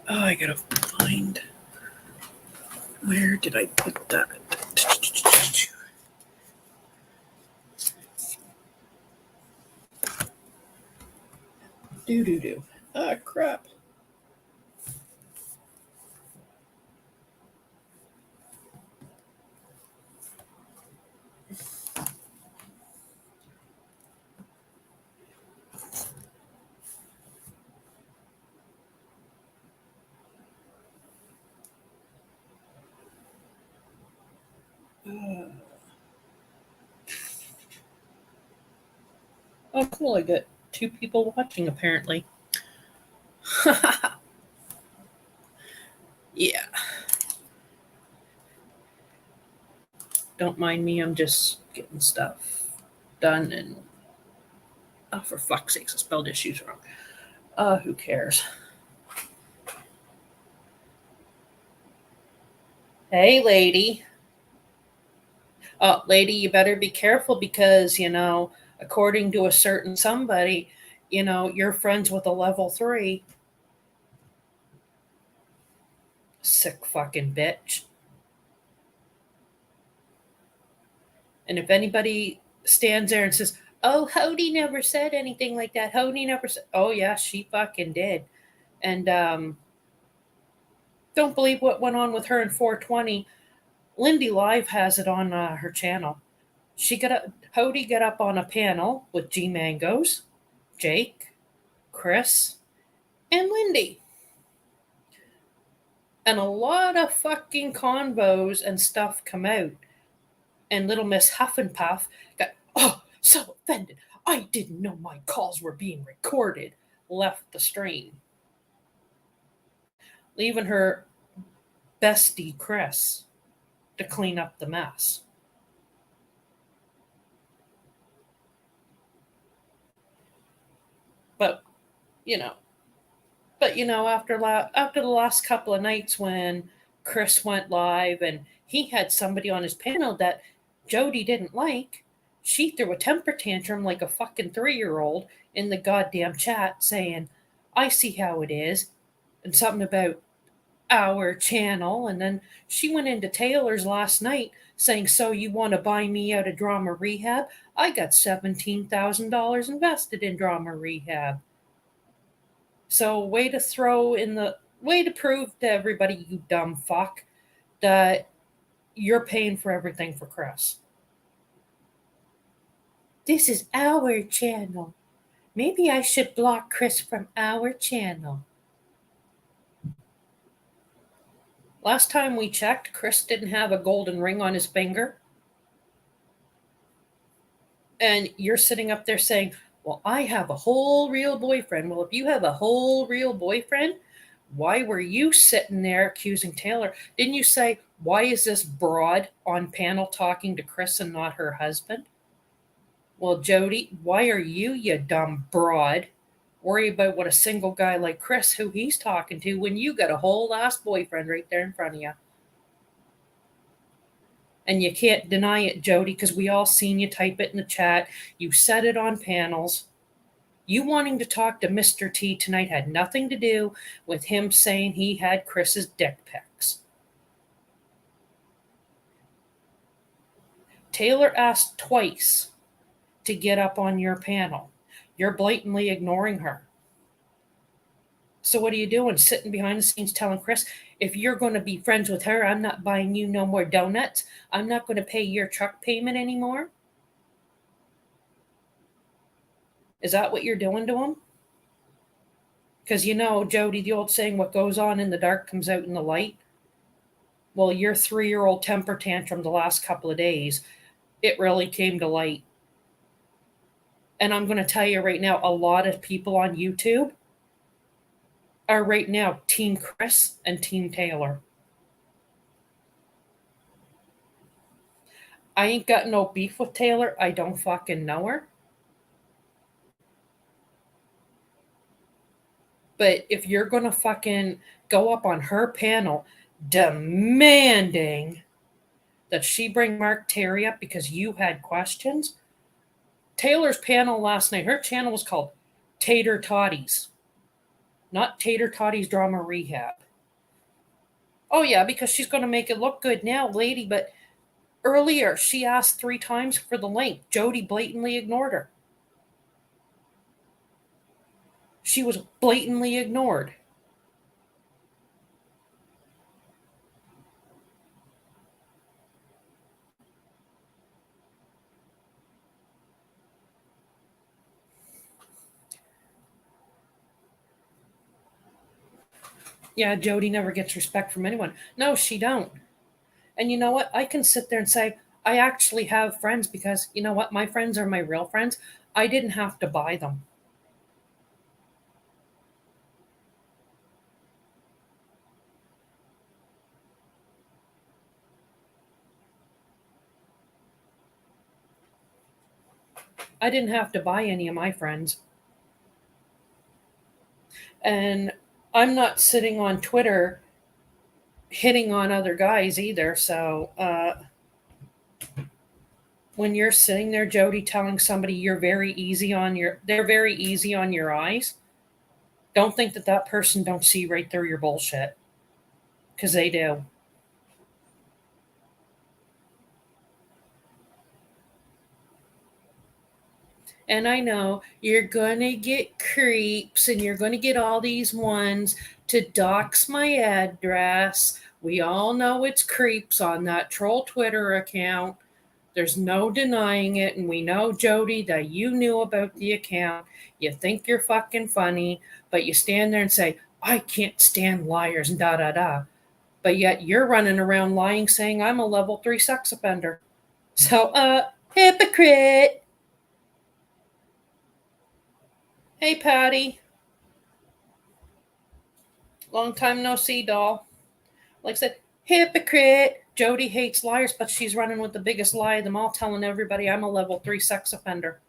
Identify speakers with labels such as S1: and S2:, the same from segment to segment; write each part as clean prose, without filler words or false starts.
S1: Oh, I gotta find. Where did I put that? Do. Ah, crap. Oh, cool. I got 2 people watching, apparently. Yeah. Don't mind me. I'm just getting stuff done and... Oh, for fuck's sakes, I spelled issues wrong. Who cares? Hey, lady. Lady, you better be careful because, according to a certain somebody, you're friends with a level 3. Sick fucking bitch. And if anybody stands there and says, oh, Hody never said anything like that. Hody never said, oh, yeah, she fucking did. And don't believe what went on with her in 420. Lindy Live has it on her channel. Hody got up on a panel with G Mangoes, Jake, Chris, and Lindy. And a lot of fucking convos and stuff come out. And little Miss Huff and Puff got, so offended. I didn't know my calls were being recorded. Left the stream. Leaving her bestie Chris to clean up the mess. But, after the last couple of nights when Chris went live and he had somebody on his panel that Jody didn't like, she threw a temper tantrum like a fucking 3-year-old in the goddamn chat saying, I see how it is, and something about our channel. And then she went into Taylor's last night saying, so you want to buy me out of drama rehab? I got $17,000 invested in drama rehab. So way to prove to everybody, you dumb fuck, that you're paying for everything for Chris. This is our channel. Maybe I should block Chris from our channel. Last time we checked, Chris didn't have a golden ring on his finger. And you're sitting up there saying, well, I have a whole real boyfriend. Well, if you have a whole real boyfriend, why were you sitting there accusing Taylor? Didn't you say, why is this broad on panel talking to Chris and not her husband? Well, Jody, why are you dumb broad, worry about what a single guy like Chris, who he's talking to, when you got a whole ass boyfriend right there in front of you? And you can't deny it, Jody, because we all seen you type it in the chat. You said it on panels. You wanting to talk to Mr. T tonight had nothing to do with him saying he had Chris's dick pics. Taylor asked twice to get up on your panel. You're blatantly ignoring her. So what are you doing? Sitting behind the scenes telling Chris, if you're going to be friends with her, I'm not buying you no more donuts. I'm not going to pay your truck payment anymore. Is that what you're doing to him? Because Jody, the old saying, what goes on in the dark comes out in the light. Well, your 3-year-old temper tantrum the last couple of days, it really came to light. And I'm going to tell you right now, a lot of people on YouTube are right now Team Chris and Team Taylor. I ain't got no beef with Taylor. I don't fucking know her. But if you're going to fucking go up on her panel demanding that she bring Mark Terry up because you had questions. Taylor's panel last night, her channel was called Tater Toddies. not Tater Toddy's Drama Rehab. Oh, yeah, because she's going to make it look good now, lady, but earlier she asked 3 times for the link. Jody blatantly ignored her. She was blatantly ignored. Yeah, Jody never gets respect from anyone. No, she don't. And you know what? I can sit there and say, I actually have friends because you know what? My friends are my real friends. I didn't have to buy them. I didn't have to buy any of my friends. And I'm not sitting on Twitter hitting on other guys either. So when you're sitting there, Jody, telling somebody they're very easy on your eyes, don't think that that person don't see right through your bullshit, because they do. And I know you're going to get creeps and you're going to get all these ones to dox my address. We all know it's creeps on that troll Twitter account. There's no denying it. And we know, Jody, that you knew about the account. You think you're fucking funny, but you stand there and say, I can't stand liars and da da da. But yet you're running around lying, saying I'm a level 3 sex offender. So, hypocrite. Hey, Patty. Long time no see, doll. Like I said, hypocrite. Jody hates liars, but she's running with the biggest lie of them all, telling everybody I'm a level 3 sex offender.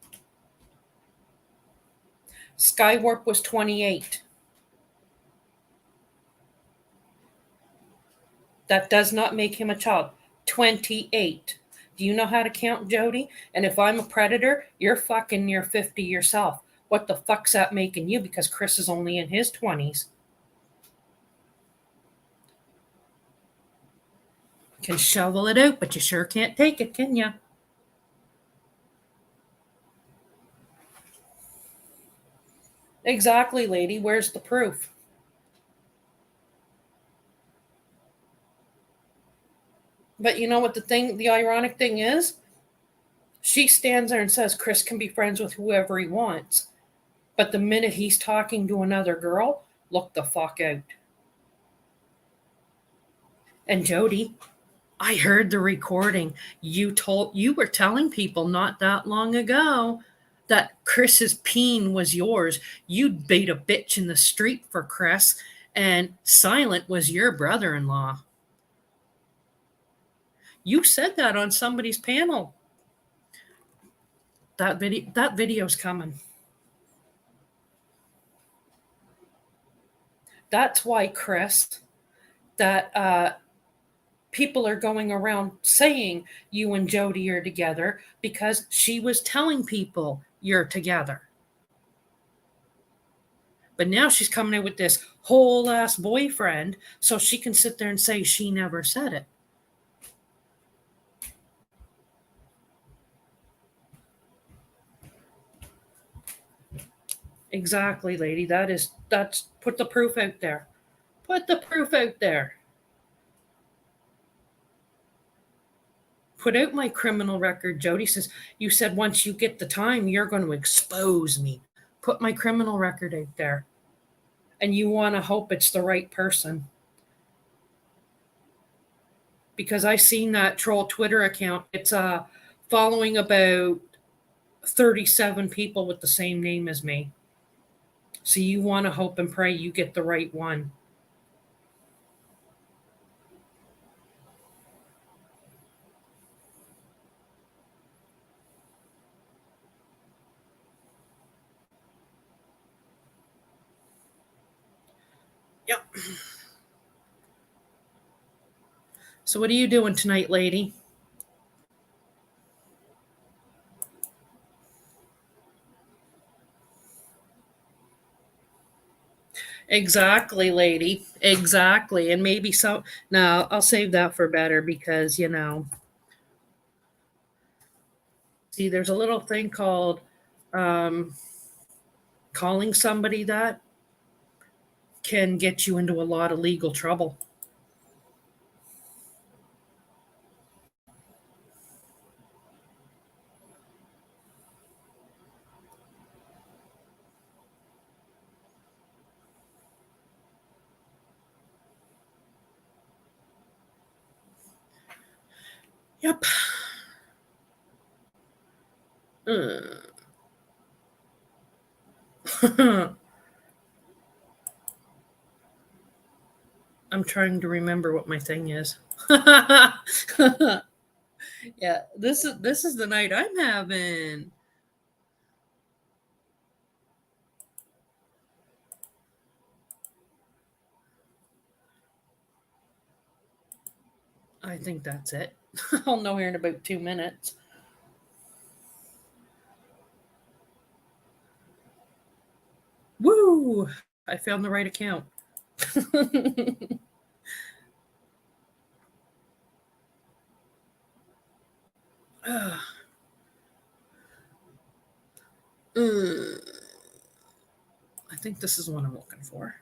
S1: Skywarp was 28. That does not make him a child. 28. Do you know how to count, Jody? And if I'm a predator, you're fucking near 50 yourself. What the fuck's that making you? Because Chris is only in his 20s. Can shovel it out, but you sure can't take it, can ya? Exactly, lady. Where's the proof? But you know what the ironic thing is? She stands there and says Chris can be friends with whoever he wants. But the minute he's talking to another girl, look the fuck out. And Jody, I heard the recording. You were telling people not that long ago that Chris's peen was yours. You'd bait a bitch in the street for Chris, and Silent was your brother-in-law. You said that on somebody's panel. That video's coming. That's why, Chris, that people are going around saying you and Jody are together because she was telling people you're together. But now she's coming in with this whole ass boyfriend so she can sit there and say she never said it. Exactly, lady. That's put the proof out there. Put the proof out there. Put out my criminal record. Jody says, you said once you get the time, you're going to expose me. Put my criminal record out there. And you want to hope it's the right person. Because I seen that troll Twitter account. It's following about 37 people with the same name as me. So you want to hope and pray you get the right one. Yep. So what are you doing tonight, lady? Exactly, lady. Exactly. And maybe some. No, I'll save that for better because, see, there's a little thing called um, calling somebody that can get you into a lot of legal trouble. Yep. I'm trying to remember what my thing is. Yeah, this is the night I'm having. I think that's it. I'll know here in about 2 minutes. Woo! I found the right account. I think this is what I'm looking for.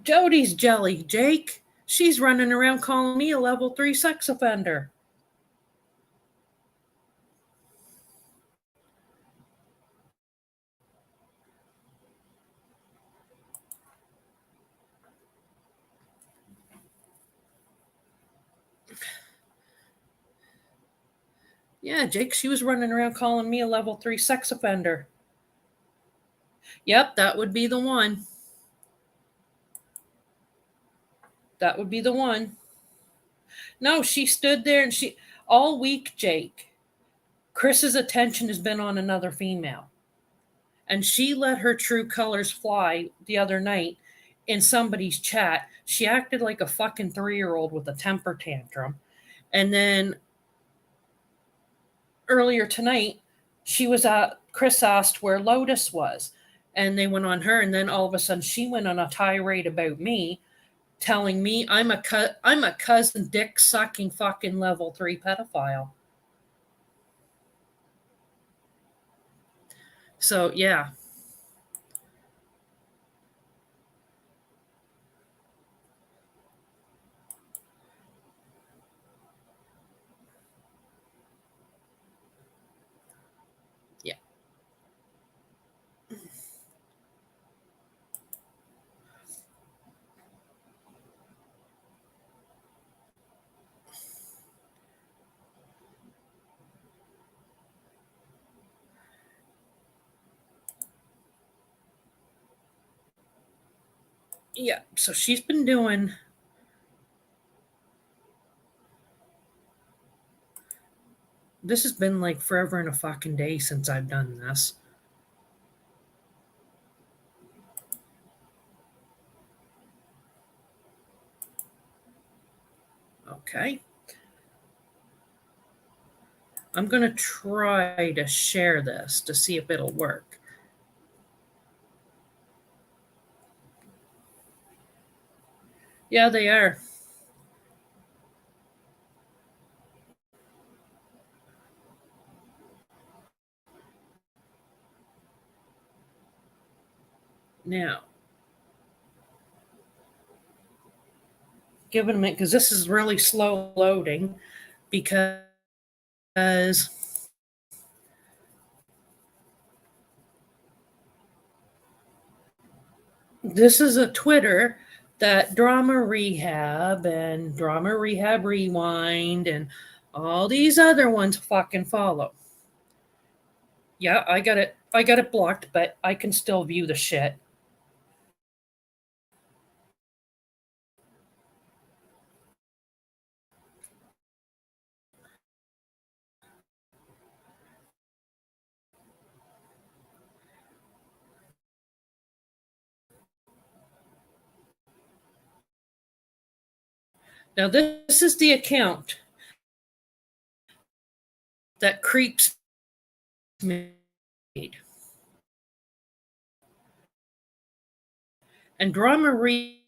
S1: Jody's jelly, Jake. She's running around calling me a level 3 sex offender. Yeah, Jake, she was running around calling me a level 3 sex offender. Yep, that would be the one. That would be the one. No, she stood there and all week, Jake, Chris's attention has been on another female. And she let her true colors fly the other night in somebody's chat. She acted like a fucking 3-year-old with a temper tantrum. And then earlier tonight, Chris asked where Lotus was. And they went on her, and then all of a sudden she went on a tirade about me, telling me I'm a cousin dick sucking fucking level 3 pedophile. So yeah, yeah, yeah. So she's been doing. This has been like forever and a fucking day since I've done this. Okay. I'm going to try to share this to see if it'll work. Yeah, they are. Now, give it a minute because this is really slow loading because this is a Twitter that Drama Rehab and Drama Rehab Rewind and all these other ones fucking follow. Yeah, I got it. I got it blocked, but I can still view the shit. Now this is the account that Creeps made. And Drama Rehab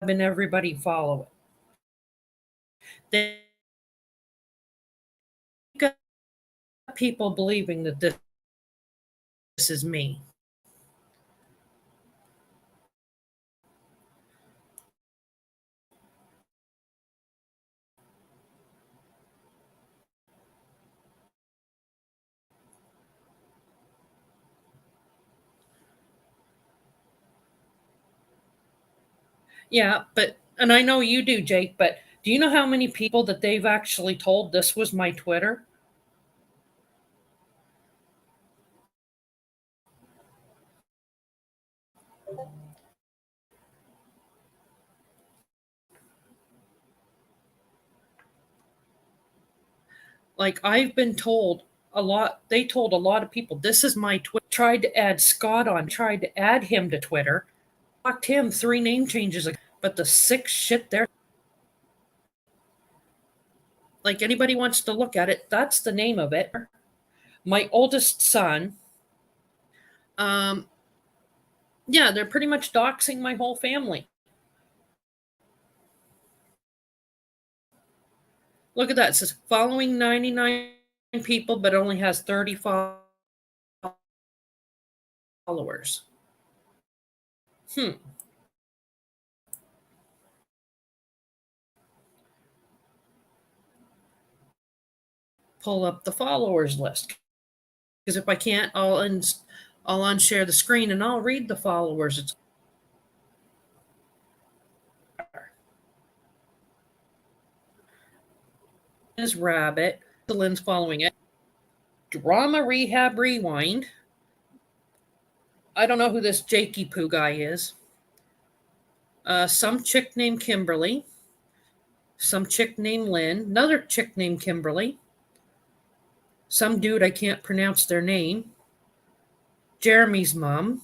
S1: and everybody follow it. They got people believing that this is me. Yeah, and I know you do, Jake, but do you know how many people that they've actually told this was my Twitter? Like, I've been told a lot, they told a lot of people, this is my Twitter. Tried to add Scott on, tried to add him to Twitter, blocked him 3 name changes ago, but the sick shit there. Like, anybody wants to look at it, that's the name of it. My oldest son, yeah, they're pretty much doxing my whole family. Look at that. It says following 99 people, but only has 30 followers. Pull up the followers list. Because if I can't, I'll unshare the screen and I'll read the followers. It's is Rabbit. Lynn's following it. Drama Rehab Rewind. I don't know who this Jakey Poo guy is. Some chick named Kimberly. Some chick named Lynn. Another chick named Kimberly. Some dude I can't pronounce their name. Jeremy's mom.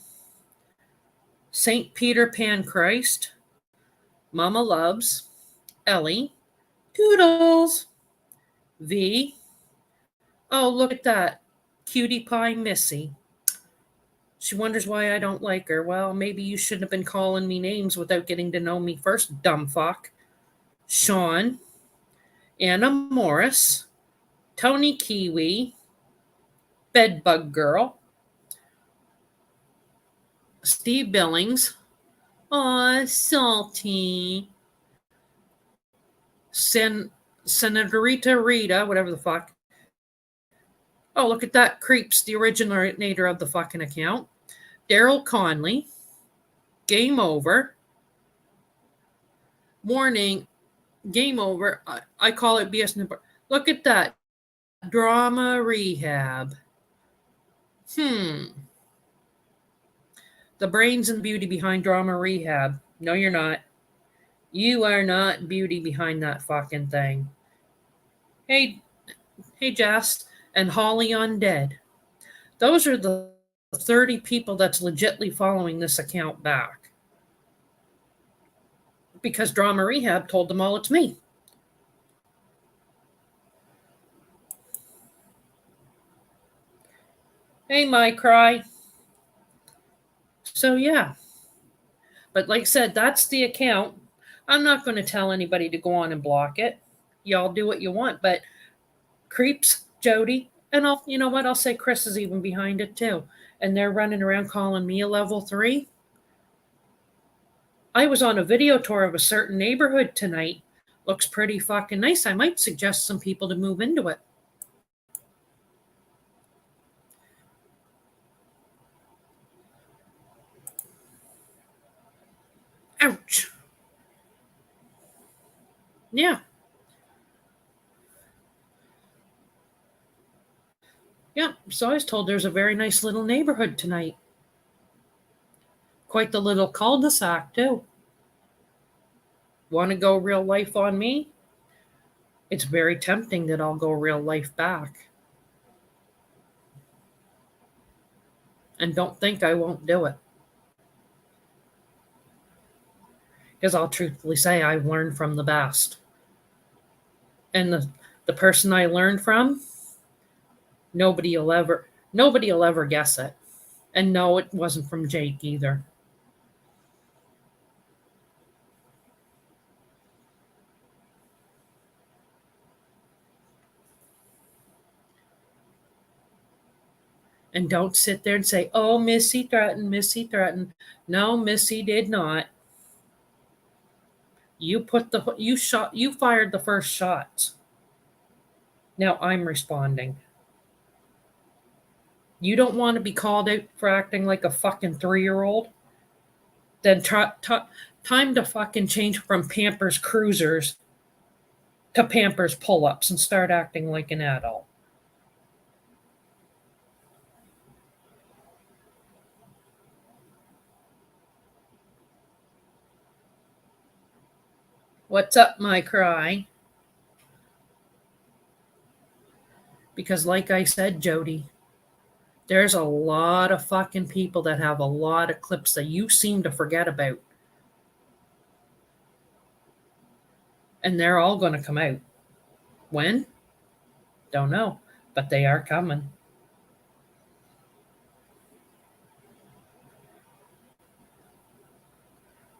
S1: St. Peter Pan Christ. Mama Loves. Ellie. Toodles. V. Oh, look at that. Cutie Pie Missy. She wonders why I don't like her. Well, maybe you shouldn't have been calling me names without getting to know me first, dumb fuck. Sean. Anna Morris. Tony Kiwi. Bedbug Girl. Steve Billings. Aw, Salty. Senatorita Rita, whatever the fuck. Oh, look at that. Creeps, the originator of the fucking account. Daryl Conley. Game Over. Warning. Game Over. I call it BS. Look at that. Drama Rehab. The brains and beauty behind Drama Rehab. No, you're not. You are not beauty behind that fucking thing. Hey, Jess and Holly Undead. Those are the 30 people that's legitly following this account back. Because Drama Rehab told them all it's me. Hey, my cry. So, yeah. But like I said, that's the account. I'm not going to tell anybody to go on and block it. Y'all do what you want. But Creeps, Jody, and you know what? I'll say Chris is even behind it too. And they're running around calling me a level 3. I was on a video tour of a certain neighborhood tonight. Looks pretty fucking nice. I might suggest some people to move into it. Ouch. Yeah. Yeah. So I was told there's a very nice little neighborhood tonight. Quite the little cul-de-sac, too. Want to go real life on me? It's very tempting that I'll go real life back. And don't think I won't do it. Because I'll truthfully say I've learned from the best. And The person I learned from, nobody will ever guess it. And no, it wasn't from Jake either. And don't sit there and say, "Oh, Missy threatened, Missy threatened." No, Missy did not. You fired the first shots. Now I'm responding. You don't want to be called out for acting like a fucking 3-year-old? Then time to fucking change from Pampers Cruisers to Pampers Pull-Ups and start acting like an adult. What's up, my cry? Because, like I said, Jody, there's a lot of fucking people that have a lot of clips that you seem to forget about. And they're all going to come out. When? Don't know. But they are coming.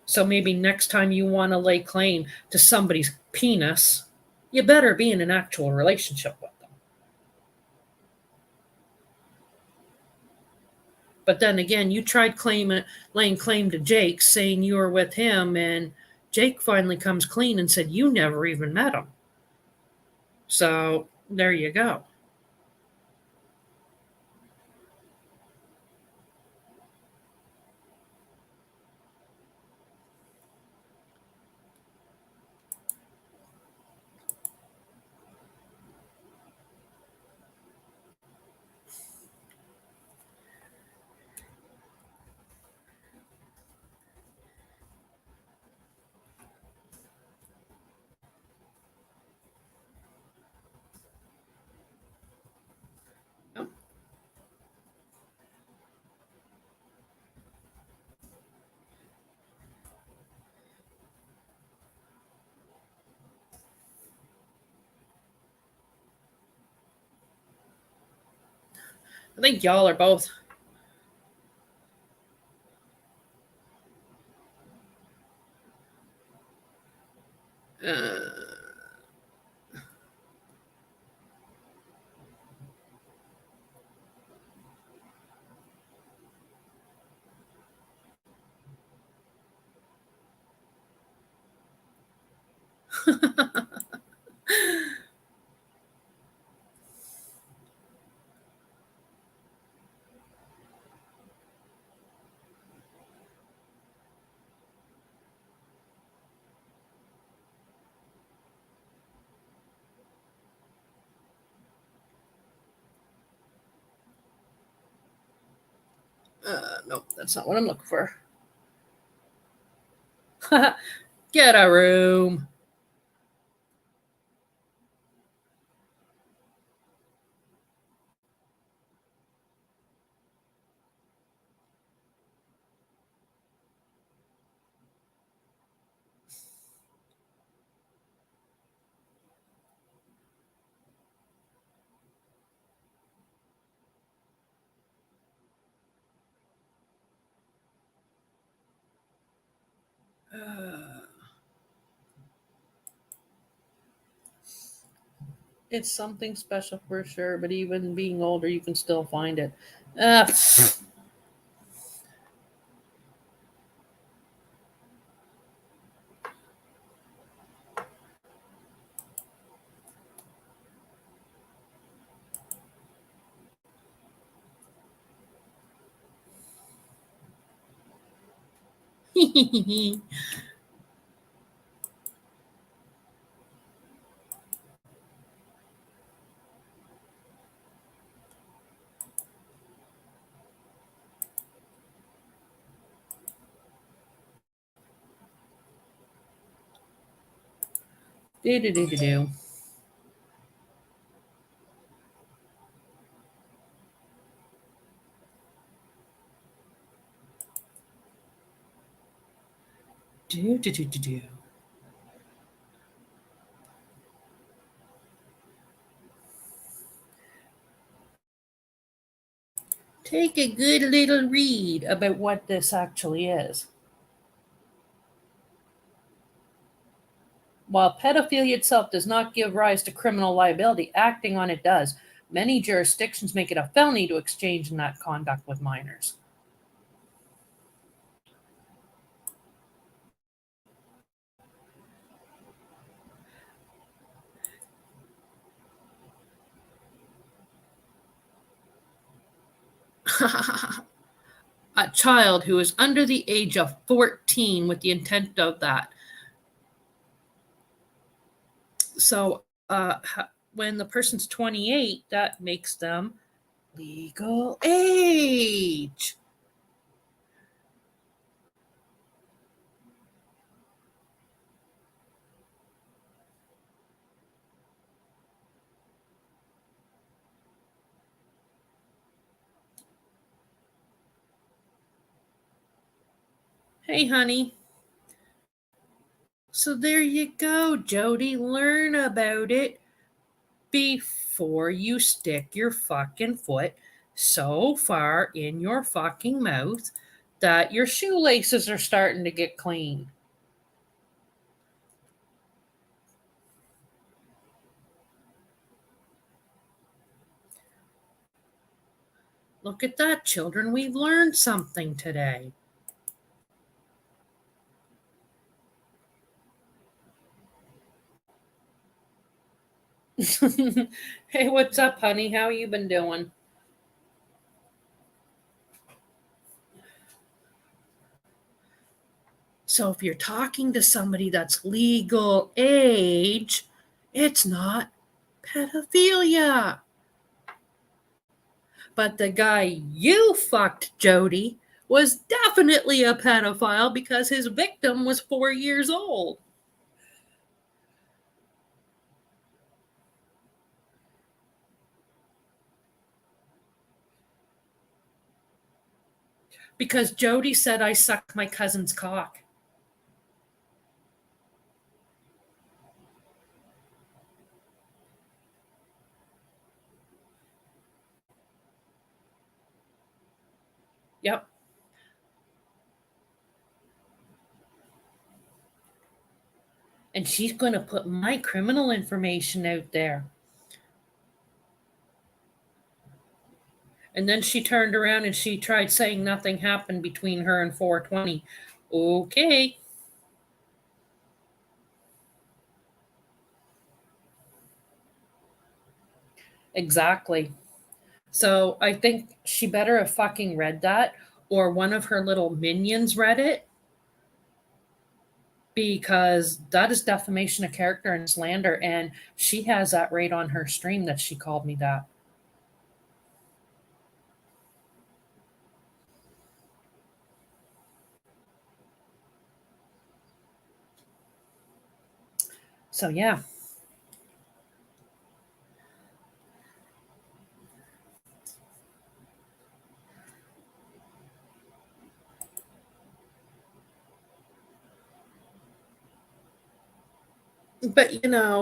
S1: So maybe next time you want to lay claim to somebody's penis, you better be in an actual relationship with them. But then again, you tried laying claim to Jake, saying you were with him, and Jake finally comes clean and said you never even met him. So there you go. I think y'all are both. Uh, nope, that's not what I'm looking for. Get a room. It's something special for sure, but even being older, you can still find it. Uh, do do do do do. Do do do do do. take a good little read about what this actually is. While pedophilia itself does not give rise to criminal liability, acting on it does. Many jurisdictions make it a felony to exchange in that conduct with minors. A child who is under the age of 14 with the intent of that. So when the person's 28, that makes them legal age. Hey, honey. So there you go, Jody. Learn about it before you stick your fucking foot so far in your fucking mouth that your shoelaces are starting to get clean. Look at that, children. We've learned something today. Hey, what's up, honey? How you been doing? So if you're talking to somebody that's legal age, it's not pedophilia. But the guy you fucked, Jody, was definitely a pedophile because his victim was 4 years old. Because Jody said I sucked my cousin's cock. Yep. And she's going to put my criminal information out there. And then she turned around and she tried saying nothing happened between her and 420. Okay. Exactly. So I think she better have fucking read that, or one of her little minions read it, because that is defamation of character and slander. And she has that right on her stream that she called me that. So, yeah. But,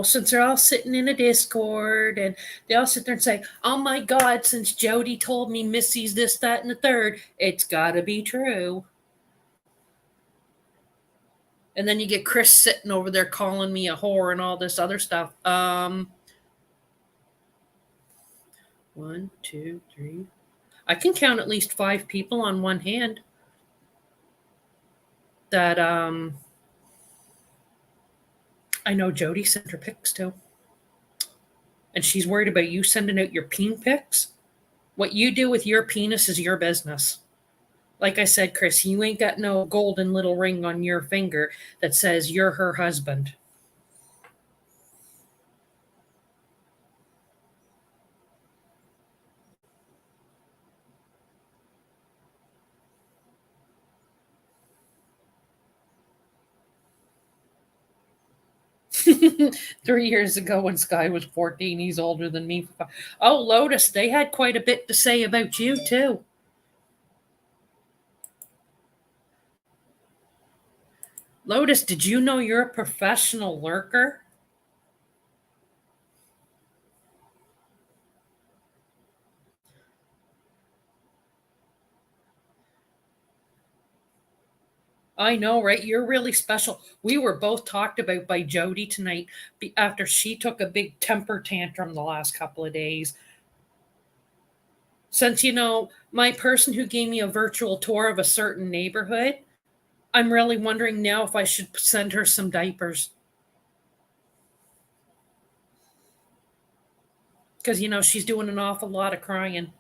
S1: since they're all sitting in a Discord and they all sit there and say, oh my God, since Jody told me Missy's this, that, and the third, it's got to be true. And then you get Chris sitting over there calling me a whore and all this other stuff. One, two, three. I can count at least 5 people on one hand that I know Jody sent her pics to. And she's worried about you sending out your peen pics. What you do with your penis is your business. Like I said, Chris, you ain't got no golden little ring on your finger that says you're her husband. 3 years ago when Sky was 14, he's older than me. Oh, Lotus, they had quite a bit to say about you, too. Lotus, did you know you're a professional lurker? I know, right? You're really special. We were both talked about by Jody tonight after she took a big temper tantrum the last couple of days. Since, my person who gave me a virtual tour of a certain neighborhood, I'm really wondering now if I should send her some diapers. Because, she's doing an awful lot of crying.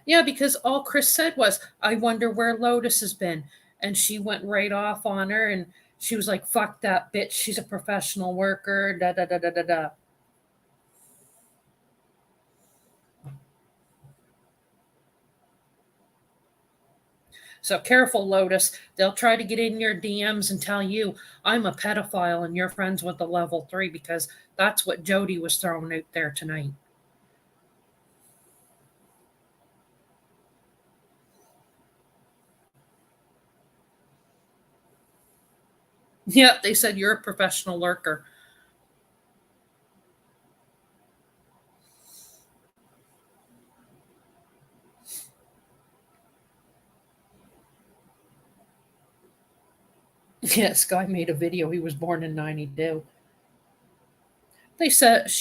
S1: Yeah, because all Chris said was, I wonder where Lotus has been. And she went right off on her and she was like, fuck that bitch. She's a professional worker. Da da da da da da. So careful, Lotus. They'll try to get in your DMs and tell you I'm a pedophile and you're friends with the level 3 because that's what Jody was throwing out there tonight. Yeah, they said you're a professional lurker. Yes, guy made a video. He was born in 92. They said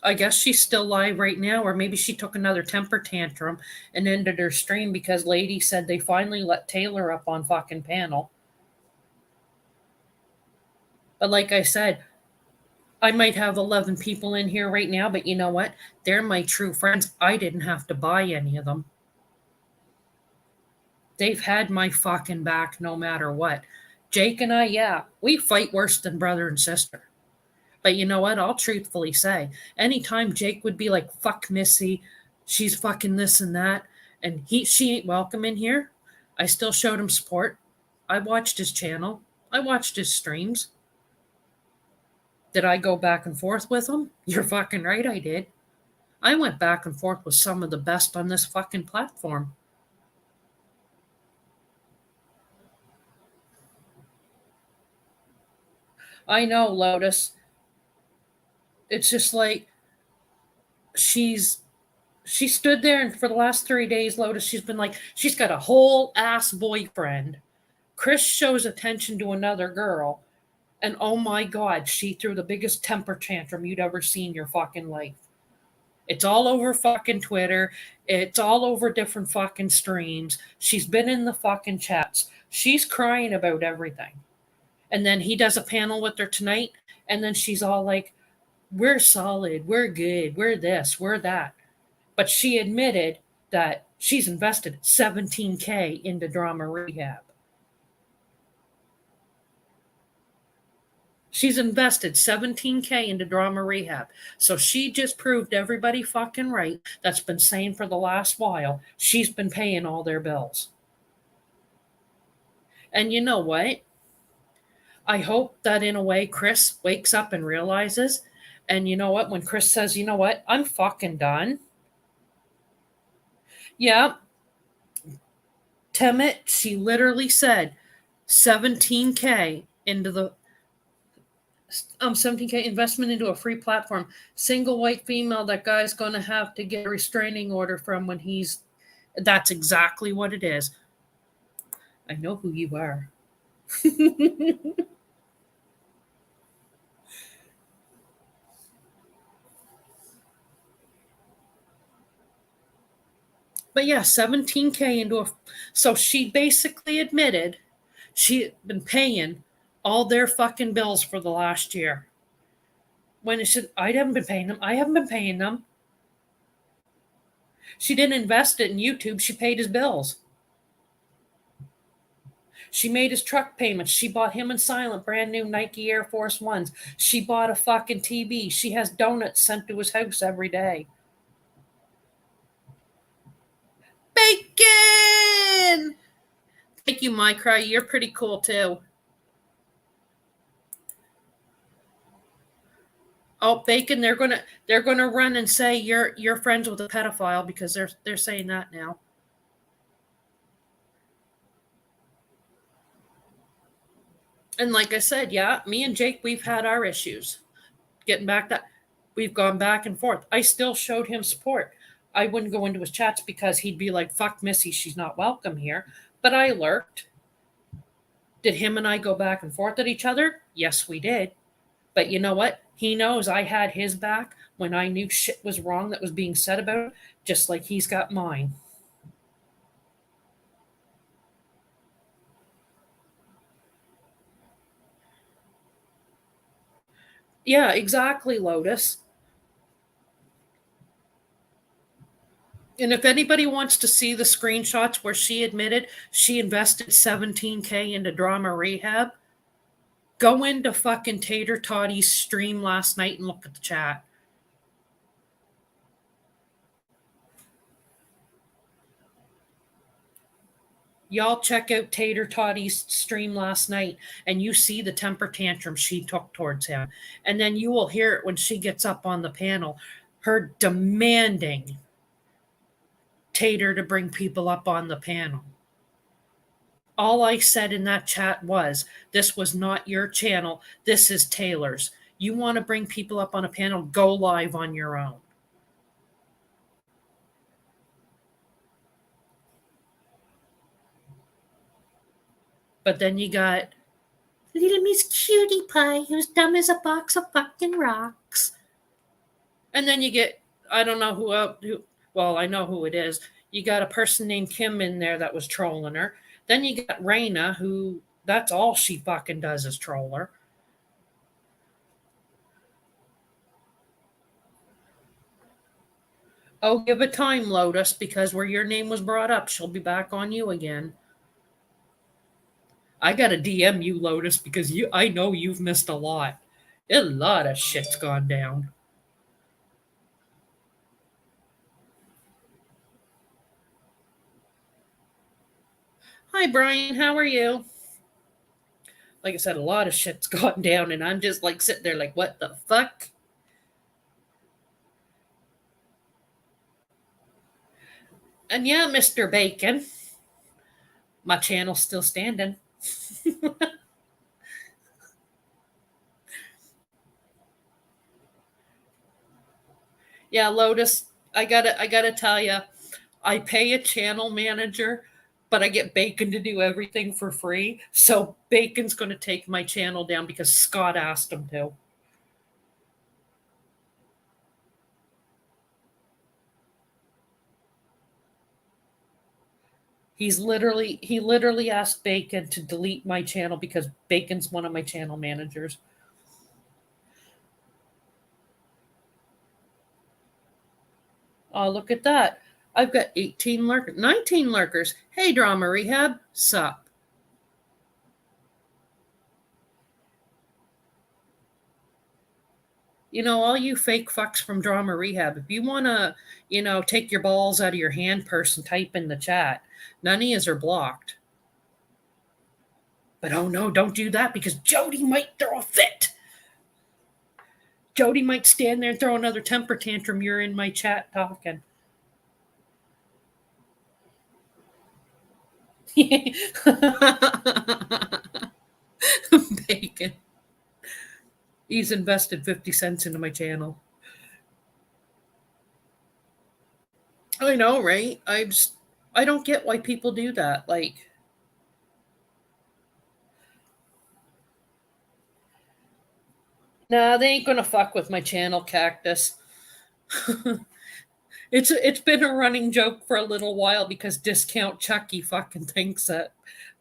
S1: I guess she's still live right now, or maybe she took another temper tantrum and ended her stream because Lady said they finally let Taylor up on fucking panel. But like I said, I might have 11 people in here right now, but you know what? They're my true friends. I didn't have to buy any of them. They've had my fucking back no matter what. Jake and I, yeah, we fight worse than brother and sister. But you know what? I'll truthfully say, anytime Jake would be like, fuck Missy, she's fucking this and that, and she ain't welcome in here, I still showed him support. I watched his channel. I watched his streams. Did I go back and forth with him? You're fucking right, I did. I went back and forth with some of the best on this fucking platform. I know, Lotus. It's just like she's she stood there and for the last 3 days, Lotus, she's been like, she's got a whole ass boyfriend. Chris shows attention to another girl, and oh my god, she threw the biggest temper tantrum you'd ever seen in your fucking life. It's all over fucking Twitter. It's all over different fucking streams. She's been in the fucking chats. She's crying about everything. And then he does a panel with her tonight, and then she's all like, we're solid, we're good, we're this, we're that. But she admitted that she's invested 17K into drama rehab. She's invested 17K into drama rehab. So she just proved everybody fucking right that's been saying for the last while she's been paying all their bills. And you know what? I hope that in a way Chris wakes up and realizes. And you know what? When Chris says, you know what? I'm fucking done. Yeah. Temet, she literally said 17K into the 17K investment into a free platform. Single white female that guy's going to have to get a restraining order from when he's. That's exactly what it is. I know who you are. But yeah, 17K into a. So she basically admitted she'd been paying all their fucking bills for the last year. When it said, I haven't been paying them. I haven't been paying them. She didn't invest it in YouTube. She paid his bills. She made his truck payments. She bought him and Silent brand new Nike Air Force Ones. She bought a fucking TV. She has donuts sent to his house every day. Bacon! Thank you, my cry. You're pretty cool too. Oh, Bacon, they're gonna run and say you're friends with a pedophile because they're saying that now. And like I said, yeah, me and Jake, we've had our issues. Getting back that we've gone back and forth. I still showed him support. I wouldn't go into his chats because he'd be like, fuck Missy, she's not welcome here. But I lurked. Did him and I go back and forth at each other? Yes, we did. But you know what? He knows I had his back when I knew shit was wrong that was being said about him, just like he's got mine. Yeah, exactly, Lotus. And if anybody wants to see the screenshots where she admitted she invested 17K into drama rehab, go into fucking Tater Toddy's stream last night and look at the chat. Y'all check out Tater Toddy's stream last night and you see the temper tantrum she took towards him. And then you will hear it when she gets up on the panel, her demanding Tater to bring people up on the panel. All I said in that chat was, this was not your channel. This is Taylor's. You want to bring people up on a panel, go live on your own. But then you got Little Miss Cutie Pie, who's dumb as a box of fucking rocks. And then you get, I don't know well, I know who it is. You got a person named Kim in there that was trolling her. Then you got Raina, who that's all she fucking does is troll her. Oh, give it time, Lotus, because where your name was brought up, she'll be back on you again. I got to DM you, Lotus, because I know you've missed a lot. A lot of shit's gone down. Hi, Brian. How are you? Like I said, a lot of shit's gone down, and I'm just like sitting there, like, what the fuck? And yeah, Mr. Bacon, my channel's still standing. Yeah, Lotus, I gotta tell you, I pay a channel manager, but I get Bacon to do everything for free. So Bacon's going to take my channel down because Scott asked him to. He literally asked Bacon to delete my channel because Bacon's one of my channel managers. Oh, look at that. I've got 18 lurkers, 19 lurkers. Hey, Drama Rehab, sup? You know, all you fake fucks from Drama Rehab, if you want to, take your balls out of your hand purse and type in the chat, none of yous are blocked. But oh no, don't do that because Jody might throw a fit. Jody might stand there and throw another temper tantrum. You're in my chat talking. Bacon. He's invested 50 cents into my channel. I know, right? I don't get why people do that. Like, nah, they ain't gonna fuck with my channel, Cactus. It's been a running joke for a little while because Discount Chucky fucking thinks that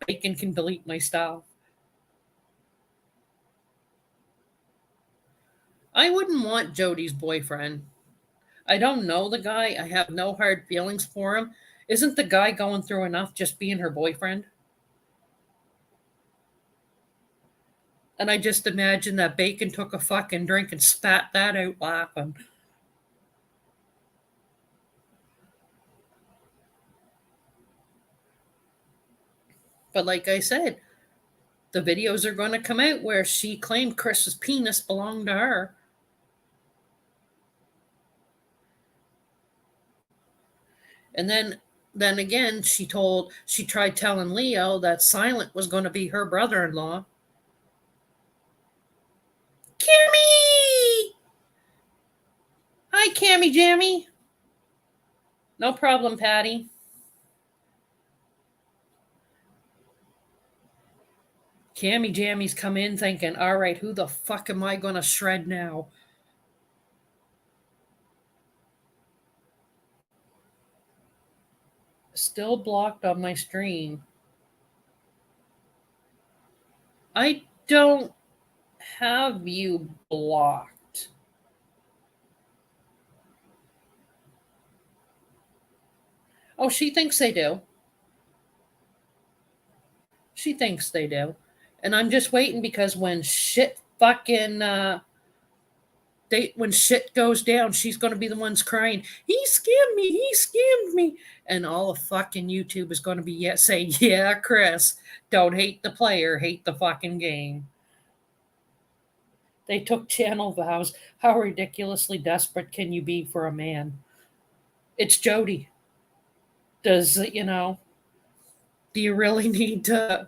S1: Bacon can delete my stuff. I wouldn't want Jody's boyfriend. I don't know the guy. I have no hard feelings for him. Isn't the guy going through enough just being her boyfriend? And I just imagine that Bacon took a fucking drink and spat that out laughing. But like I said, the videos are going to come out where she claimed Chris's penis belonged to her. And then again, she tried telling Leo that Silent was going to be her brother-in-law. Cammy! Hi, Cammy Jammy. No problem, Patty. Cammy Jammies come in thinking, all right, who the fuck am I going to shred now? Still blocked on my stream. I don't have you blocked. Oh, she thinks they do. She thinks they do. And I'm just waiting because when shit fucking when shit goes down, she's gonna be the ones crying, he scammed me, he scammed me. And all of fucking YouTube is gonna be yet saying, yeah, Chris, don't hate the player, hate the fucking game. They took channel vows. How ridiculously desperate can you be for a man? It's Jody. Does do you really need to?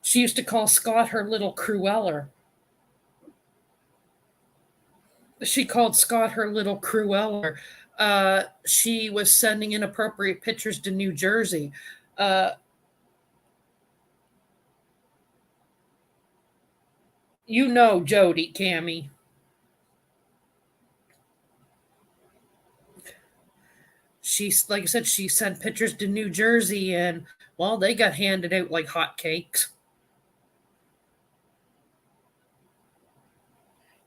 S1: She used to call Scott her little Crueller. She called Scott her little Crueller. She was sending inappropriate pictures to New Jersey. Uh, you know Jody, Cammy. She's like I said, she sent pictures to New Jersey, and well, they got handed out like hotcakes.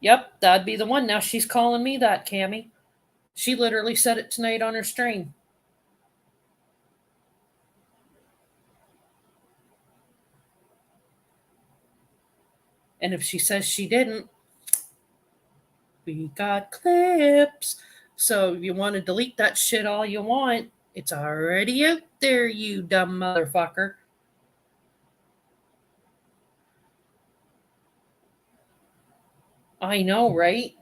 S1: Yep, that'd be the one. Now she's calling me that, Cammy. She literally said it tonight on her stream. And if she says she didn't, we got clips. So if you want to delete that shit all you want, it's already out there, you dumb motherfucker. I know, right?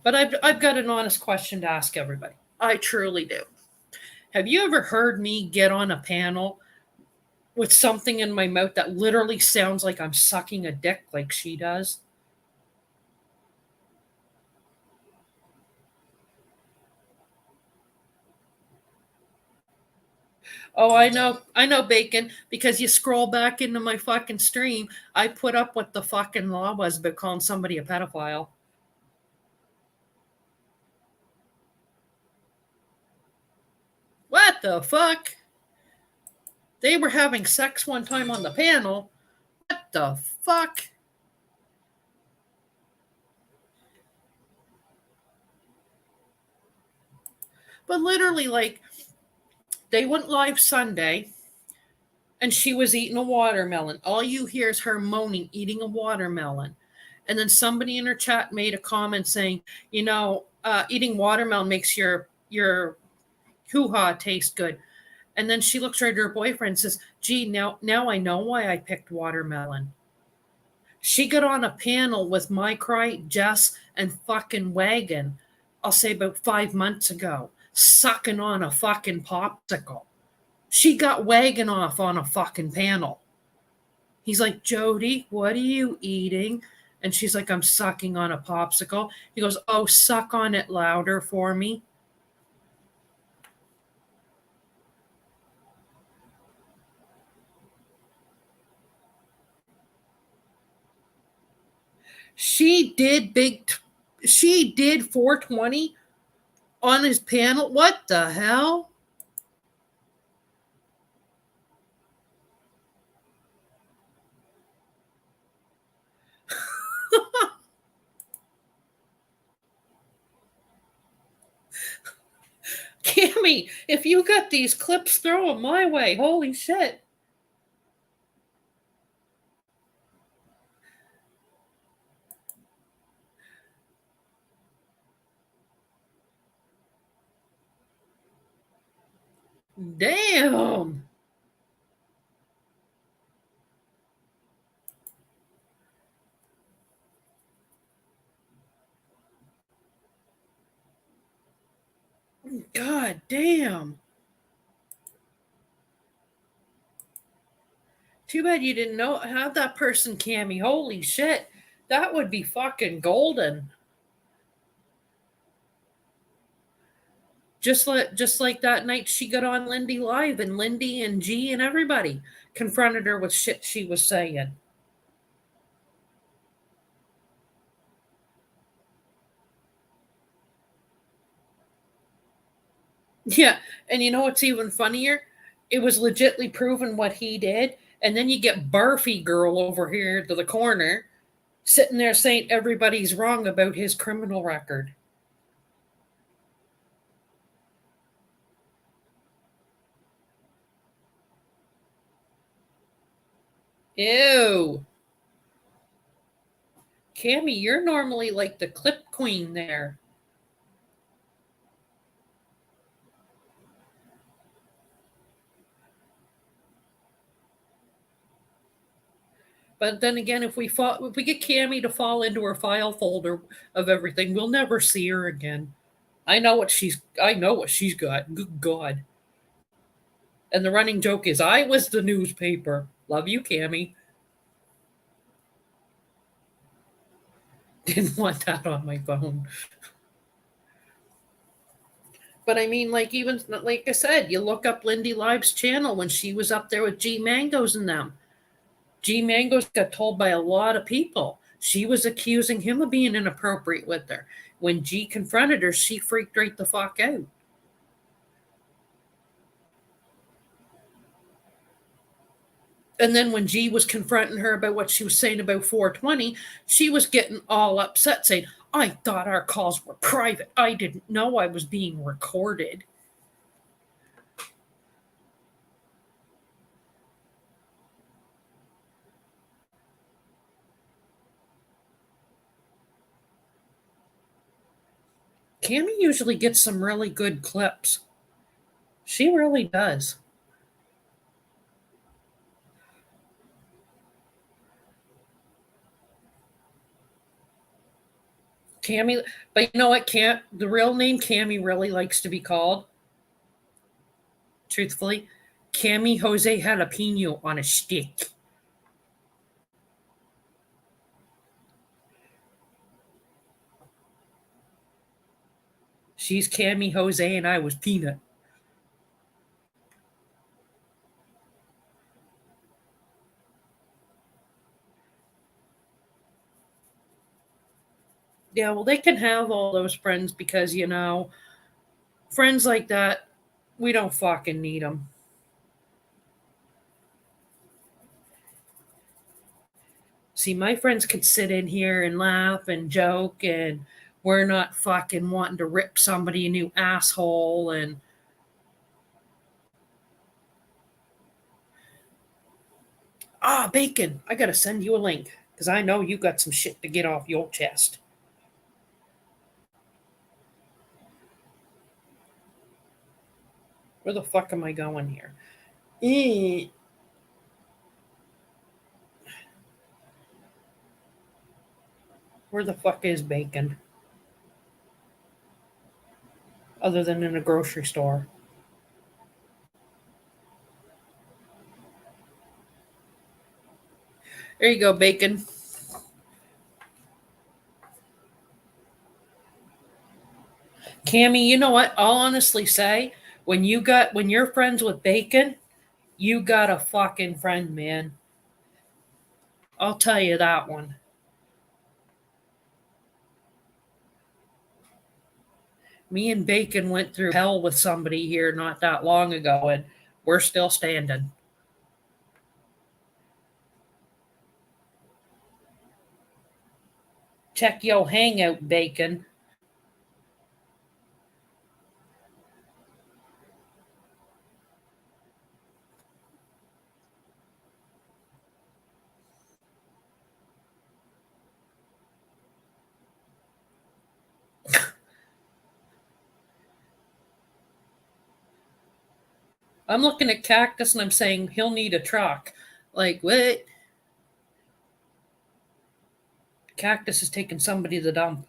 S1: But I've got an honest question to ask everybody. I truly do. Have you ever heard me get on a panel with something in my mouth that literally sounds like I'm sucking a dick like she does? Oh, I know, Bacon, because you scroll back into my fucking stream, I put up what the fucking law was about calling somebody a pedophile. What the fuck? They were having sex one time on the panel. What the fuck? But literally, like, they went live Sunday and she was eating a watermelon. All you hear is her moaning, eating a watermelon. And then somebody in her chat made a comment saying, eating watermelon makes your hoo-ha taste good. And then she looks right at her boyfriend and says, gee, now I know why I picked watermelon. She got on a panel with My Cry, Jess, and fucking Wagon, I'll say about 5 months ago, sucking on a fucking popsicle. She got Wagon off on a fucking panel. He's like, Jody, what are you eating? And she's like, I'm sucking on a popsicle. He goes, oh, suck on it louder for me. She did 420 on his panel. What the hell? Cammy, if you got these clips, throw them my way. Holy shit. Damn. God damn. Too bad you didn't have that person, Cammy. Holy shit. That would be fucking golden. Just like that night she got on Lindy Live, and Lindy and G and everybody confronted her with shit she was saying. Yeah, and you know what's even funnier? It was legitly proven what he did, and then you get Barfy Girl over here to the corner sitting there saying everybody's wrong about his criminal record. Ew. Cammy, you're normally like the clip queen there. But then again, if we get Cammy to fall into her file folder of everything, we'll never see her again. I know what she's got. Good God. And the running joke is I was the newspaper. Love you, Cammy. Didn't want that on my phone. But I mean, like even like I said, you look up Lindy Live's channel when she was up there with G Mangoes and them. G Mangoes got told by a lot of people. She was accusing him of being inappropriate with her. When G confronted her, she freaked right the fuck out. And then when G was confronting her about what she was saying about 420, she was getting all upset, saying, I thought our calls were private. I didn't know I was being recorded. Cammy usually gets some really good clips. She really does. Cammy, but you know what? The real name Cammy really likes to be called, truthfully, Cammy Jose Jalapeno on a stick. She's Cammy Jose and I was Peanut. Yeah, well, they can have all those friends because, friends like that, we don't fucking need them. See, my friends could sit in here and laugh and joke, and we're not fucking wanting to rip somebody a new asshole. And Bacon, I gotta send you a link because I know you got some shit to get off your chest. Where the fuck am I going here? Eh, Where the fuck is Bacon? Other than in a grocery store. There you go, Bacon. Cammy, you know what? I'll honestly say, when you're friends with Bacon, you got a fucking friend, man. I'll tell you that one. Me and Bacon went through hell with somebody here not that long ago, and we're still standing. Check yo hangout, Bacon. I'm looking at Cactus and I'm saying he'll need a truck. Like, what? Cactus is taking somebody to the dump.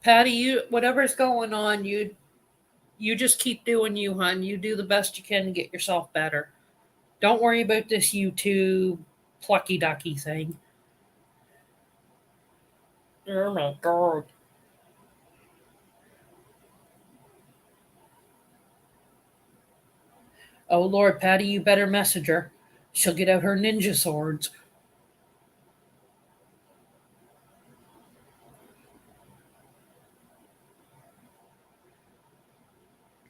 S1: Patty, you whatever's going on, you just keep doing you, hon. You do the best you can to get yourself better. Don't worry about this YouTube plucky ducky thing. Oh my god. Oh Lord, Patty, you better message her. She'll get out her ninja swords.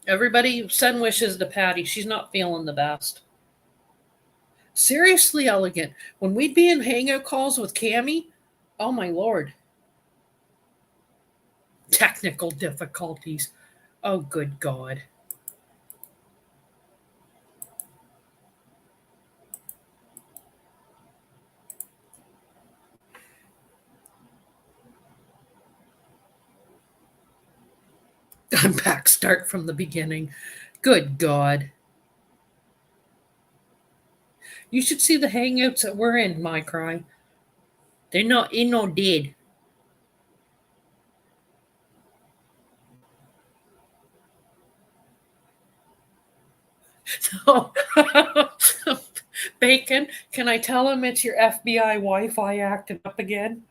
S1: Everybody send wishes to Patty. She's not feeling the best. Seriously, Elegant. When we'd be in hangout calls with Cammy, oh my lord. Technical difficulties. Oh good god. I'm back. Start from the beginning. Good god. You should see the hangouts that we're in, my cry. They're not in no dead. Oh. Bacon, can I tell him it's your FBI Wi-Fi acting up again?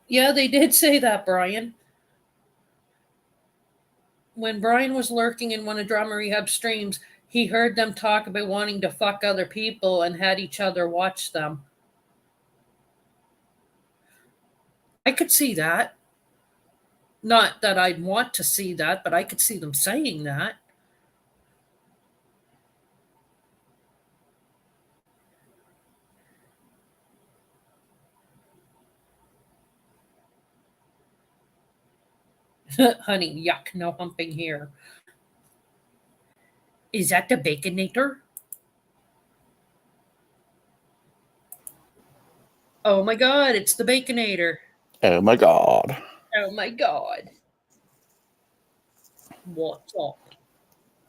S1: Yeah, they did say that, Brian. When Brian was lurking in one of Drama Rehab streams, he heard them talk about wanting to fuck other people and had each other watch them. I could see that. Not that I'd want to see that, but I could see them saying that. Honey, yuck, no humping here. Is that the Baconator? Oh my god, it's the Baconator.
S2: Oh my god.
S1: Oh my god. What's up?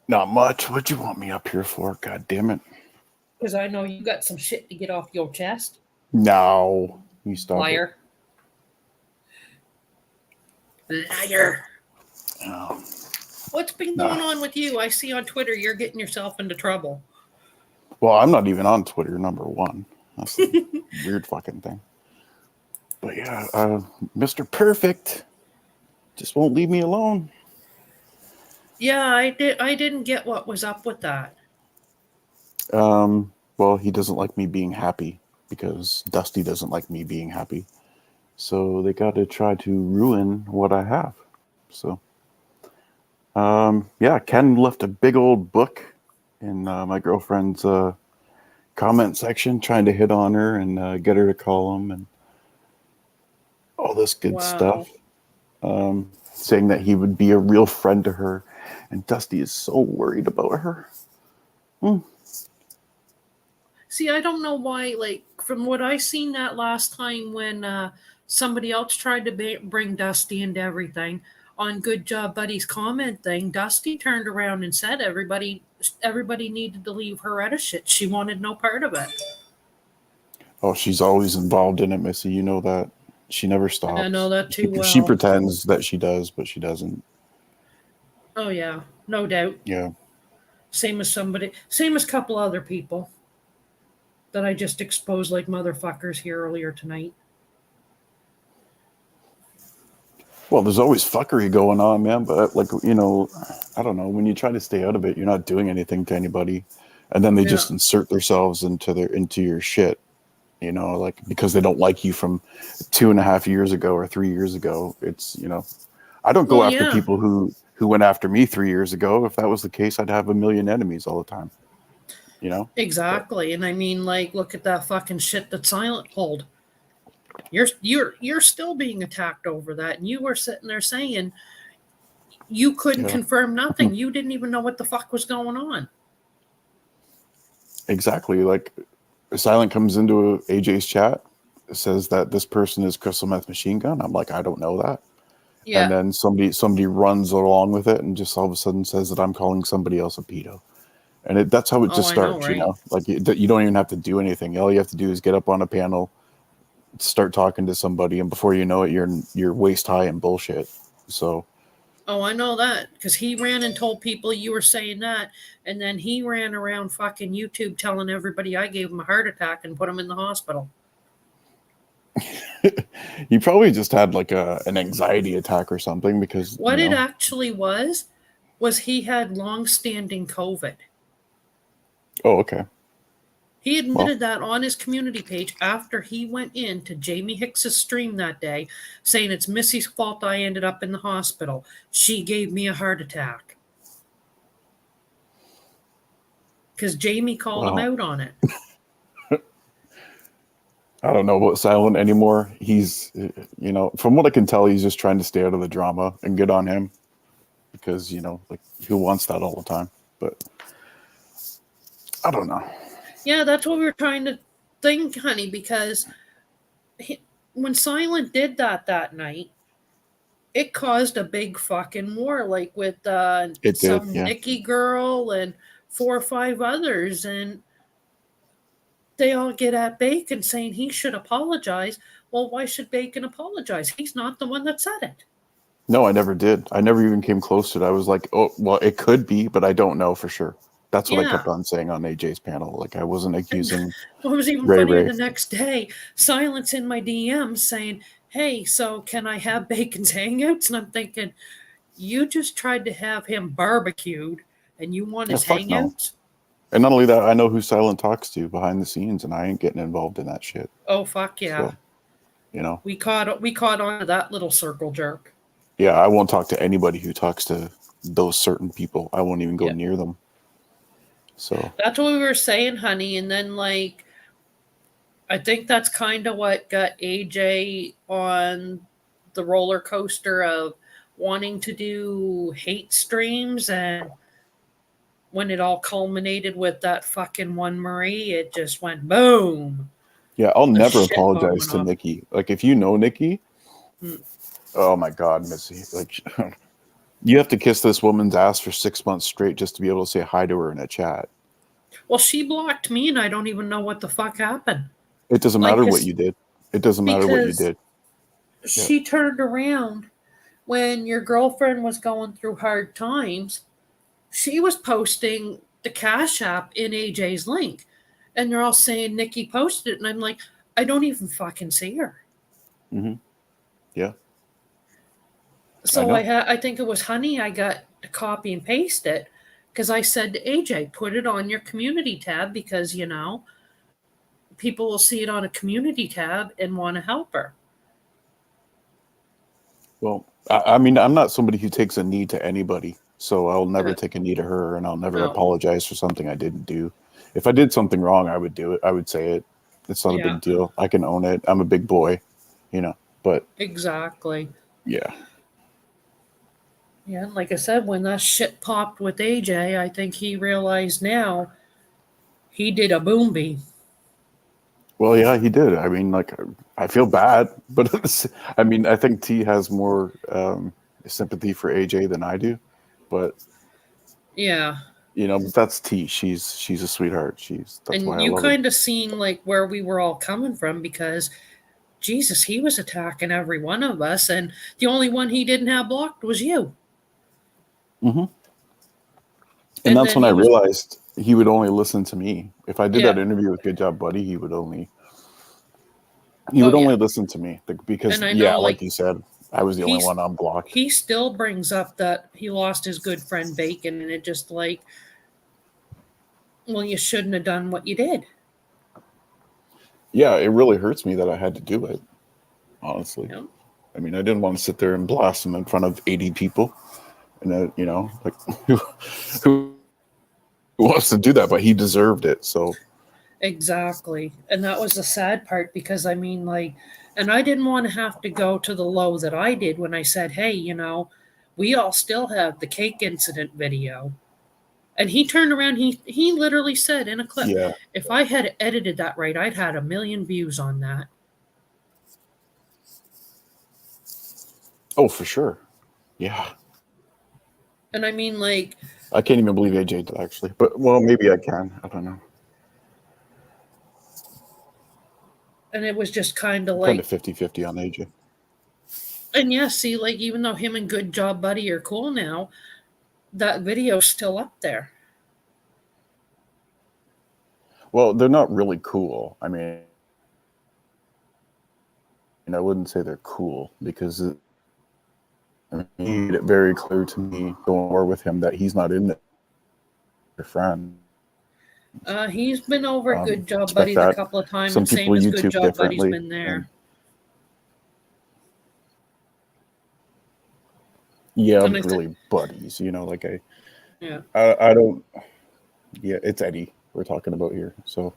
S2: Not much. What'd you want me up here for? God damn it.
S1: Because I know you got some shit to get off your chest.
S2: No. You stop
S1: Liar. Liar.
S2: Oh.
S1: What's been going on with you? I see on Twitter you're getting yourself into trouble.
S2: Well, I'm not even on Twitter, number one. That's a weird fucking thing. But yeah, Mr. Perfect just won't leave me alone.
S1: Yeah, I didn't get what was up with that.
S2: Well, he doesn't like me being happy because Dusty doesn't like me being happy. So they got to try to ruin what I have. So, yeah, Ken left a big old book in my girlfriend's comment section trying to hit on her and get her to call him and all this good stuff. Saying that he would be a real friend to her. And Dusty is so worried about her.
S1: See, I don't know why, like, from what I seen that last time when somebody else tried to bring Dusty into everything, on Good Job Buddy's comment thing, Dusty turned around and said everybody needed to leave her out of shit. She wanted no part of it.
S2: Oh, she's always involved in it, Missy. You know that. She never stops.
S1: I know that too well.
S2: She pretends that she does, but she doesn't.
S1: Oh yeah, no doubt.
S2: Yeah.
S1: Same as a couple other people that I just exposed like motherfuckers here earlier tonight.
S2: Well, there's always fuckery going on, man. But like, you know, I don't know. When you try to stay out of it, you're not doing anything to anybody, and then they just insert themselves into your shit. You know, like because they don't like you from 2.5 years ago or 3 years ago. It's, you know, I don't go after people who went after me 3 years ago. If that was the case, I'd have a million enemies all the time. You know?
S1: Exactly. But, and I mean, like, look at that fucking shit that Silent pulled. You're still being attacked over that, and you were sitting there saying you couldn't confirm nothing. You didn't even know what the fuck was going on.
S2: Exactly. Like Silent comes into AJ's chat, says that this person is Crystal Meth Machine Gun. I'm like, I don't know that. Yeah. And then somebody runs along with it and just all of a sudden says that I'm calling somebody else a pedo. And that's how it just starts, know, right? You know? Like you don't even have to do anything. All you have to do is get up on a panel, start talking to somebody, and before you know it, you're waist high in bullshit. So.
S1: Oh, I know that because he ran and told people you were saying that, and then he ran around fucking YouTube telling everybody I gave him a heart attack and put him in the hospital.
S2: He probably just had like an anxiety attack or something because,
S1: What it actually was he had long-standing COVID.
S2: Oh, okay.
S1: He
S2: Well,
S1: admitted that on his community page after he went in to Jamie Hicks's stream that day, saying it's Missy's fault I ended up in the hospital. She gave me a heart attack. Because Jamie called him
S2: well,
S1: out on it.
S2: I don't know about Silent anymore. He's, from what I can tell, he's just trying to stay out of the drama, and good on him because, like, who wants that all the time? But I don't know.
S1: Yeah, that's what we were trying to think, honey, because when Silent did that night, it caused a big fucking war, like with
S2: It did,
S1: some
S2: yeah.
S1: Nikki girl and 4 or 5 others, and they all get at Bacon saying he should apologize. Well, why should Bacon apologize? He's not the one that said it.
S2: No, I never did. I never even came close to it. I was like, oh, well, it could be, but I don't know for sure. That's what I
S1: Yeah.
S2: kept on saying on AJ's panel. Like, I wasn't accusing
S1: What was even
S2: Ray
S1: funnier
S2: Ray.
S1: the next day, Silence in my DMs saying, hey, so can I have Bacon's hangouts? And I'm thinking, you just tried to have him barbecued and you want
S2: Yeah,
S1: his
S2: fuck no.
S1: hangouts?
S2: And not only that, I know who Silent talks to behind the scenes, and I ain't getting involved in that shit.
S1: Oh, fuck yeah.
S2: So,
S1: We caught on to that little circle jerk.
S2: Yeah, I won't talk to anybody who talks to those certain people. I won't even go near them. So
S1: that's what we were saying, honey. And then, like, I think that's kind of what got AJ on the roller coaster of wanting to do hate streams. And when it all culminated with that fucking one Marie, it just went boom.
S2: yeah, I'll
S1: The
S2: never
S1: shit bomb
S2: apologize
S1: went
S2: to
S1: off.
S2: Nikki. Like, if you know Nikki, oh my God, Missy, like, you have to kiss this woman's ass for 6 months straight just to be able to say hi to her in a chat.
S1: Well, she blocked me, and I don't even know what the fuck happened.
S2: It doesn't matter what you did. It doesn't matter what you
S1: Because
S2: did.
S1: she turned around when your girlfriend was going through hard times. She was posting the Cash App in AJ's link, and they're all saying Nikki posted it, and I'm like, I don't even fucking see her.
S2: Mm-hmm. Yeah.
S1: So I think it was Honey. I got to copy and paste it because I said to AJ, put it on your community tab because people will see it on a community tab and want to help her.
S2: Well, I mean, I'm not somebody who takes a knee to anybody, so I'll never take a knee to her, and I'll never apologize for something I didn't do. If I did something wrong, I would do it. I would say it. It's not a big deal. I can own it. I'm a big boy, but
S1: Exactly.
S2: Yeah.
S1: Yeah, like I said, when that shit popped with AJ, I think he realized now he did a boomby.
S2: Well, yeah, he did. I mean, like, I feel bad, but I mean, I think T has more sympathy for AJ than I do, but
S1: yeah,
S2: but that's T. She's a sweetheart. That's why
S1: and
S2: I
S1: you
S2: love her.
S1: kind of seen like where we were all coming from because Jesus, he was attacking every one of us, and the only one he didn't have blocked was you.
S2: Mm-hmm. And that's when I realized he would only listen to me. If I did that interview with Good Job Buddy, he would only listen to me because, like you said, I was the only one unblocked.
S1: He still brings up that he lost his good friend Bacon, and it just like, well, you shouldn't have done what you did.
S2: Yeah, it really hurts me that I had to do it, honestly. Yeah. I mean, I didn't want to sit there and blast him in front of 80 people. And, like, who wants to do that? But he deserved it, so.
S1: Exactly. And that was the sad part because, I mean, like, and I didn't want to have to go to the low that I did when I said, hey, we all still have the cake incident video. And he turned around, he literally said in a clip, if I had edited that right, I'd had 1 million views on that.
S2: Oh, for sure. Yeah.
S1: And I mean, like,
S2: I can't even believe AJ did, actually. But, well, maybe I can. I don't know.
S1: And it was just kind of
S2: like...
S1: Kind
S2: of 50-50 on AJ.
S1: And yeah, see, like even though him and Good Job Buddy are cool now, that video's still up there.
S2: Well, they're not really cool. I mean, I wouldn't say they're cool because he made it very clear to me going over with him that he's not in there for friend.
S1: He's been over Good Job
S2: Expect
S1: Buddy the
S2: that.
S1: couple of times,
S2: Some
S1: and
S2: people
S1: same as Good
S2: YouTube
S1: Job Buddy's
S2: differently.
S1: been there.
S2: Yeah,
S1: And I said,
S2: really buddies. Like
S1: yeah.
S2: I don't. Yeah, it's Eddie we're talking about here. So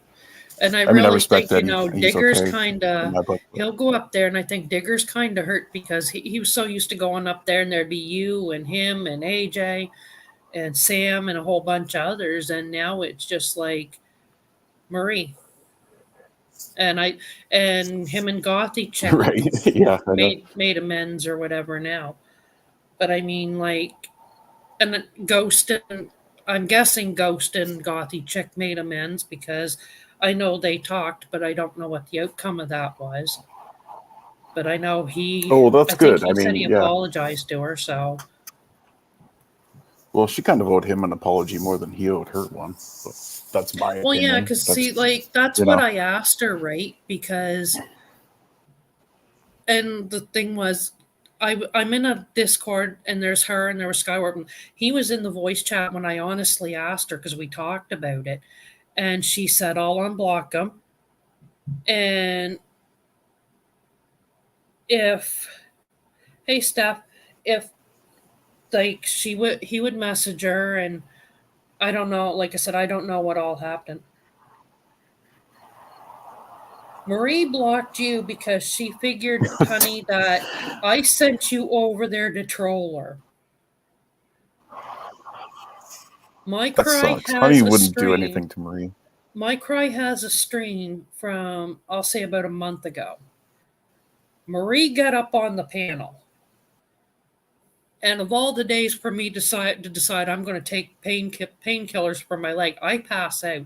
S1: And I
S2: I mean, I
S1: really
S2: respect
S1: think,
S2: Eddie. He's
S1: Digger's
S2: okay
S1: kind
S2: in
S1: of,
S2: my book.
S1: he'll go up there, and I think Digger's kind of hurt because he was so used to going up there, and there'd be you and him and AJ and Sam and a whole bunch of others, and now it's just like Marie. And him and Gothy Chick
S2: Right? Yeah, I know.
S1: made amends or whatever now. But I mean, like, and then Ghost and I'm guessing Ghost and Gothy Chick made amends because I know they talked, but I don't know what the outcome of that was. But I know
S2: Oh, that's
S1: I think
S2: good. I
S1: he said
S2: mean,
S1: he
S2: yeah.
S1: apologized to her. So
S2: Well, she kind of owed him an apology more than he owed her one. But that's my
S1: well, yeah,
S2: opinion.
S1: because
S2: That's
S1: see, like that's
S2: you
S1: what
S2: know.
S1: I asked her, right? Because and the thing was, I'm in a Discord and there's her and there was Skyward. And he was in the voice chat when I honestly asked her because we talked about it, and she said I'll unblock him. And if hey Steph, if like he would message her, and I don't know. Like I said, I don't know what all happened. Marie blocked you because she figured, honey, that I sent you over there to troll her. My
S2: That
S1: Cry
S2: sucks. Honey
S1: has a
S2: wouldn't do
S1: stream.
S2: anything to Marie.
S1: My Cry has a stream from, I'll say, about a month ago. Marie got up on the panel. And of all the days for me to decide I'm going to take painkillers for my leg, I pass out.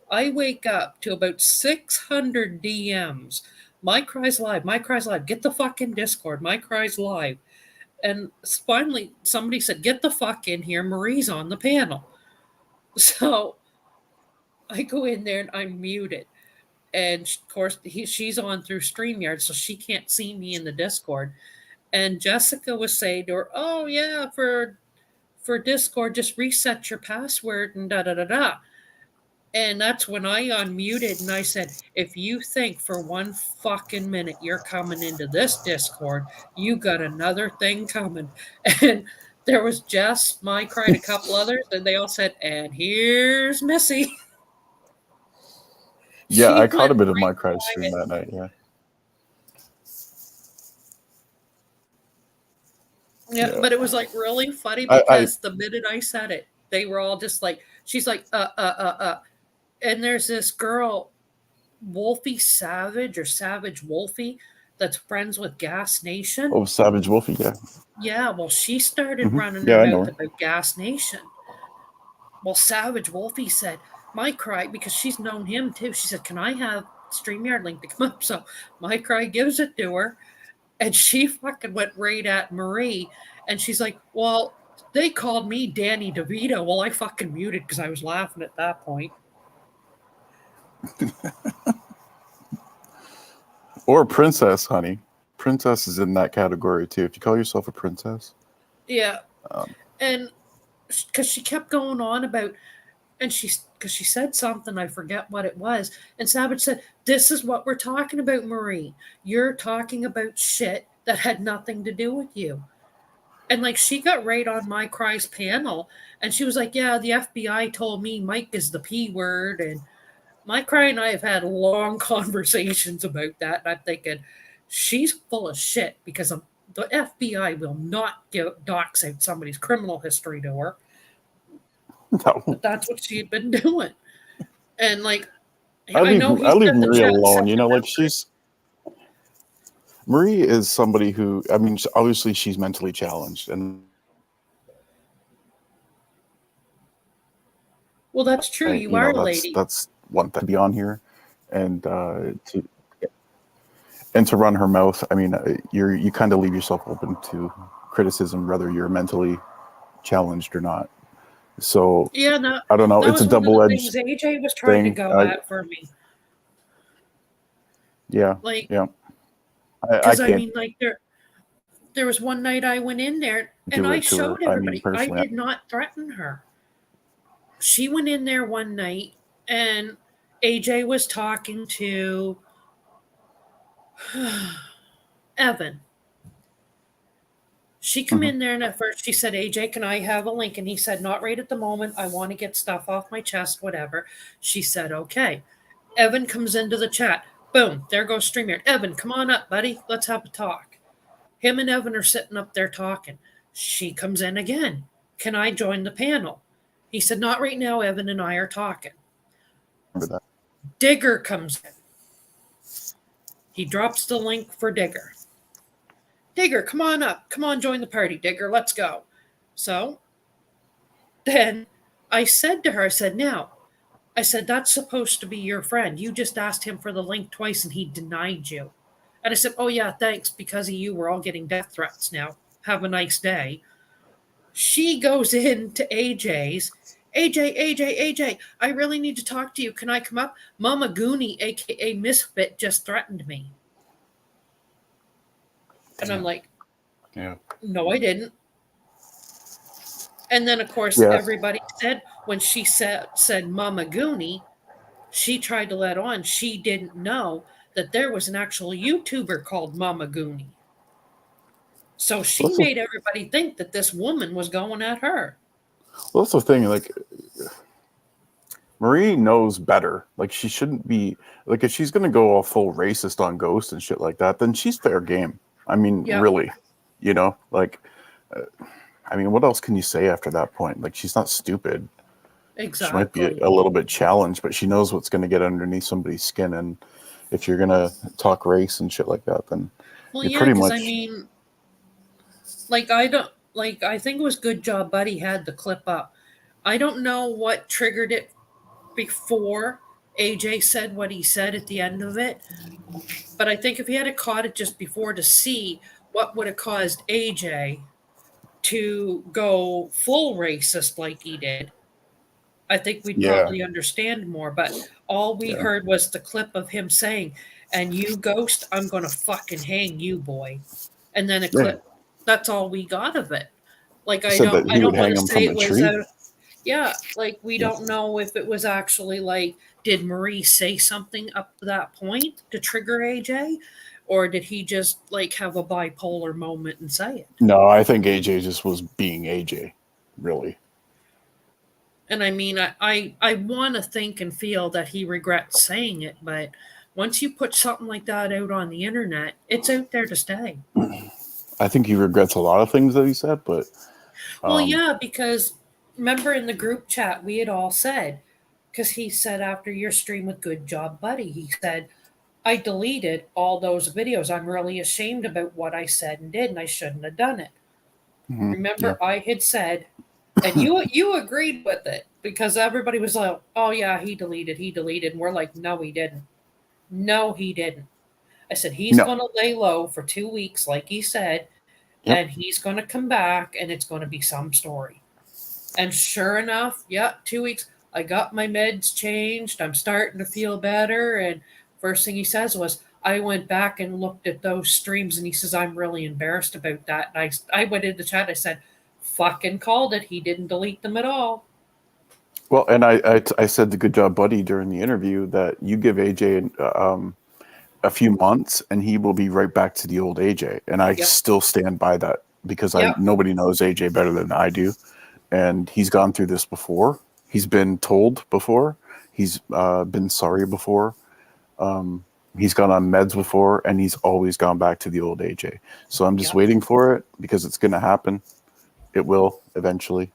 S1: I wake up to about 600 DMs. My Cry's live. My Cry's live. Get the fuck in Discord. My Cry's live. And finally, somebody said, "Get the fuck in here. Marie's on the panel." So I go in there and I'm muted. And of course, she's on through StreamYard, so she can't see me in the Discord. And Jessica was saying to her, "Oh yeah, for Discord, just reset your password and da da da da." And that's when I unmuted and I said, if you think for one fucking minute you're coming into this Discord, you got another thing coming. And there was Jess, my cried a couple others, and they all said, and here's Missy.
S2: Yeah,
S1: She
S2: I caught
S1: went
S2: a bit of
S1: right
S2: my cry stream
S1: quiet.
S2: that night. Yeah,
S1: Yeah,
S2: yeah.
S1: but it was like really funny
S2: I
S1: because the minute I said it, they were all just like, she's like, And there's this girl, Wolfie Savage or Savage Wolfie, that's friends with Gas Nation.
S2: oh, Savage Wolfie. Yeah.
S1: Yeah, well, she started running her
S2: Yeah, I know
S1: mouth
S2: her.
S1: about Gas Nation. Well, Savage Wolfie said, My Cry, because she's known him too. She said, Can I have StreamYard link to come up? So My Cry gives it to her, and she fucking went right at Marie. And she's like, Well, they called me Danny DeVito. Well, I fucking muted because I was laughing at that point.
S2: Or Princess, honey. Princess is in that category too. If you call yourself a princess,
S1: Yeah.
S2: um,
S1: And because she kept going on about, and because she said something, I forget what it was, and Savage said, "This is what we're talking about, Marie. You're talking about shit that had nothing to do with you." And like she got right on my Cry's panel, and she was like, "Yeah, the FBI told me Mike is the P word," and my Cry and I have had long conversations about that. And I'm thinking, she's full of shit because the FBI will not dox out somebody's criminal history to her. But that's what she had been doing. And like, I know he
S2: I leave
S1: said the
S2: Marie
S1: chat said
S2: alone. Like
S1: remember.
S2: Marie is somebody who, I mean, obviously she's mentally challenged, and
S1: Well, that's true. You are a lady.
S2: that's one thing to be on here, and and to run her mouth. I mean, you kind of leave yourself open to criticism, whether you're mentally challenged or not. So
S1: Yeah,
S2: I don't know.
S1: that
S2: It's a
S1: was one of the things
S2: double-edged
S1: AJ was trying to
S2: thing.
S1: go at for me.
S2: Yeah,
S1: Like,
S2: yeah. I
S1: because I
S2: can't
S1: mean, like there was one night I went in there and
S2: do
S1: I
S2: it to her.
S1: showed
S2: I mean,
S1: everybody I
S2: personally,
S1: did not threaten her. She went in there one night and AJ was talking to Evan. She come
S2: Mhm.
S1: in there and at first she said, AJ, can I have a link? And he said, not right at the moment. I want to get stuff off my chest, whatever. She said, okay. Evan comes into the chat. Boom, there goes StreamYard. Evan, come on up, buddy. Let's have a talk. Him and Evan are sitting up there talking. She comes in again. Can I join the panel? He said, not right now. Evan and I are talking.
S2: Remember that.
S1: Digger comes in. He drops the link for Digger. Digger, come on up. Come on, join the party, Digger. Let's go. So then I said to her, I said, now, I said, that's supposed to be your friend. You just asked him for the link twice and he denied you. And I said, oh, yeah, thanks. Because of you, we're all getting death threats now. Have a nice day. She goes into AJ's. AJ, I really need to talk to you. Can I come up? Mama Goonie, aka Misfit, just threatened me. And I'm like,
S2: Yeah.
S1: no, I didn't. And then, of course,
S2: Yeah.
S1: everybody said when she said Mama Goonie, she tried to let on she didn't know that there was an actual YouTuber called Mama Goonie. So
S2: Well,
S1: she made everybody think that this woman was going at her.
S2: that's the thing. Like, Marie knows better. Like, she shouldn't be, like, if she's going to go all full racist on Ghost and shit like that, then she's fair game. I mean,
S1: Yep,
S2: really, like, I mean, what else can you say after that point? Like, she's not stupid. She might be
S1: exactly.
S2: a little bit challenged, but she knows what's going to get underneath somebody's skin. And if you're going to talk race and shit like that, then
S1: Well,
S2: you're
S1: yeah,
S2: pretty
S1: because I
S2: much,
S1: mean, like I don't like I think it was Good Job Buddy had the clip up. I don't know what triggered it before AJ said what he said at the end of it, but I think if he had caught it just before to see what would have caused AJ to go full racist like he did, I think we'd
S2: yeah,
S1: probably understand more. But all we
S2: yeah,
S1: heard was the clip of him saying, "And you, Ghost, I'm going to fucking hang you, boy." And then a
S2: yeah.
S1: clip. That's all we got of it. Like
S2: He said that
S1: I
S2: he would
S1: don't want
S2: hang
S1: to
S2: him
S1: say
S2: from
S1: it
S2: a
S1: was
S2: tree.
S1: out. Yeah, like we
S2: Yeah.
S1: don't know if it was actually like did Marie say something up to that point to trigger AJ, or did he just like have a bipolar moment and say it?
S2: No, I think AJ just was being AJ, really.
S1: And I mean, I want to think and feel that he regrets saying it, but once you put something like that out on the internet, it's out there to stay.
S2: I think he regrets a lot of things that he said, but
S1: Well,
S2: um,
S1: yeah, because remember in the group chat, we had all said, because he said after your stream with Good Job Buddy, he said, I deleted all those videos. I'm really ashamed about what I said and did, and I shouldn't have done it.
S2: yeah,
S1: Remember, I had said, and you agreed with it because everybody was like, "Oh yeah, he deleted," and we're like, "No, he didn't. No, he didn't." I said he's
S2: no,
S1: going to lay low for 2 weeks, like he said,
S2: yep,
S1: and he's going to come back, and it's going to be some story. And sure enough, yeah, 2 weeks. I got my meds changed. I'm starting to feel better. And first thing he says was, I went back and looked at those streams, and he says, I'm really embarrassed about that. And I went in the chat. I said, fucking called it. He didn't delete them at all.
S2: well, and I said the good job, buddy, during the interview that you give AJ a few months and he will be right back to the old AJ, and I
S1: Yep.
S2: still stand by that because I
S1: Yep.
S2: nobody knows AJ better than I do, and he's gone through this before. He's been told before. He's been sorry before. He's gone on meds before, and he's always gone back to the old AJ. So I'm just
S1: Yep.
S2: waiting for it because it's going to happen. It will eventually.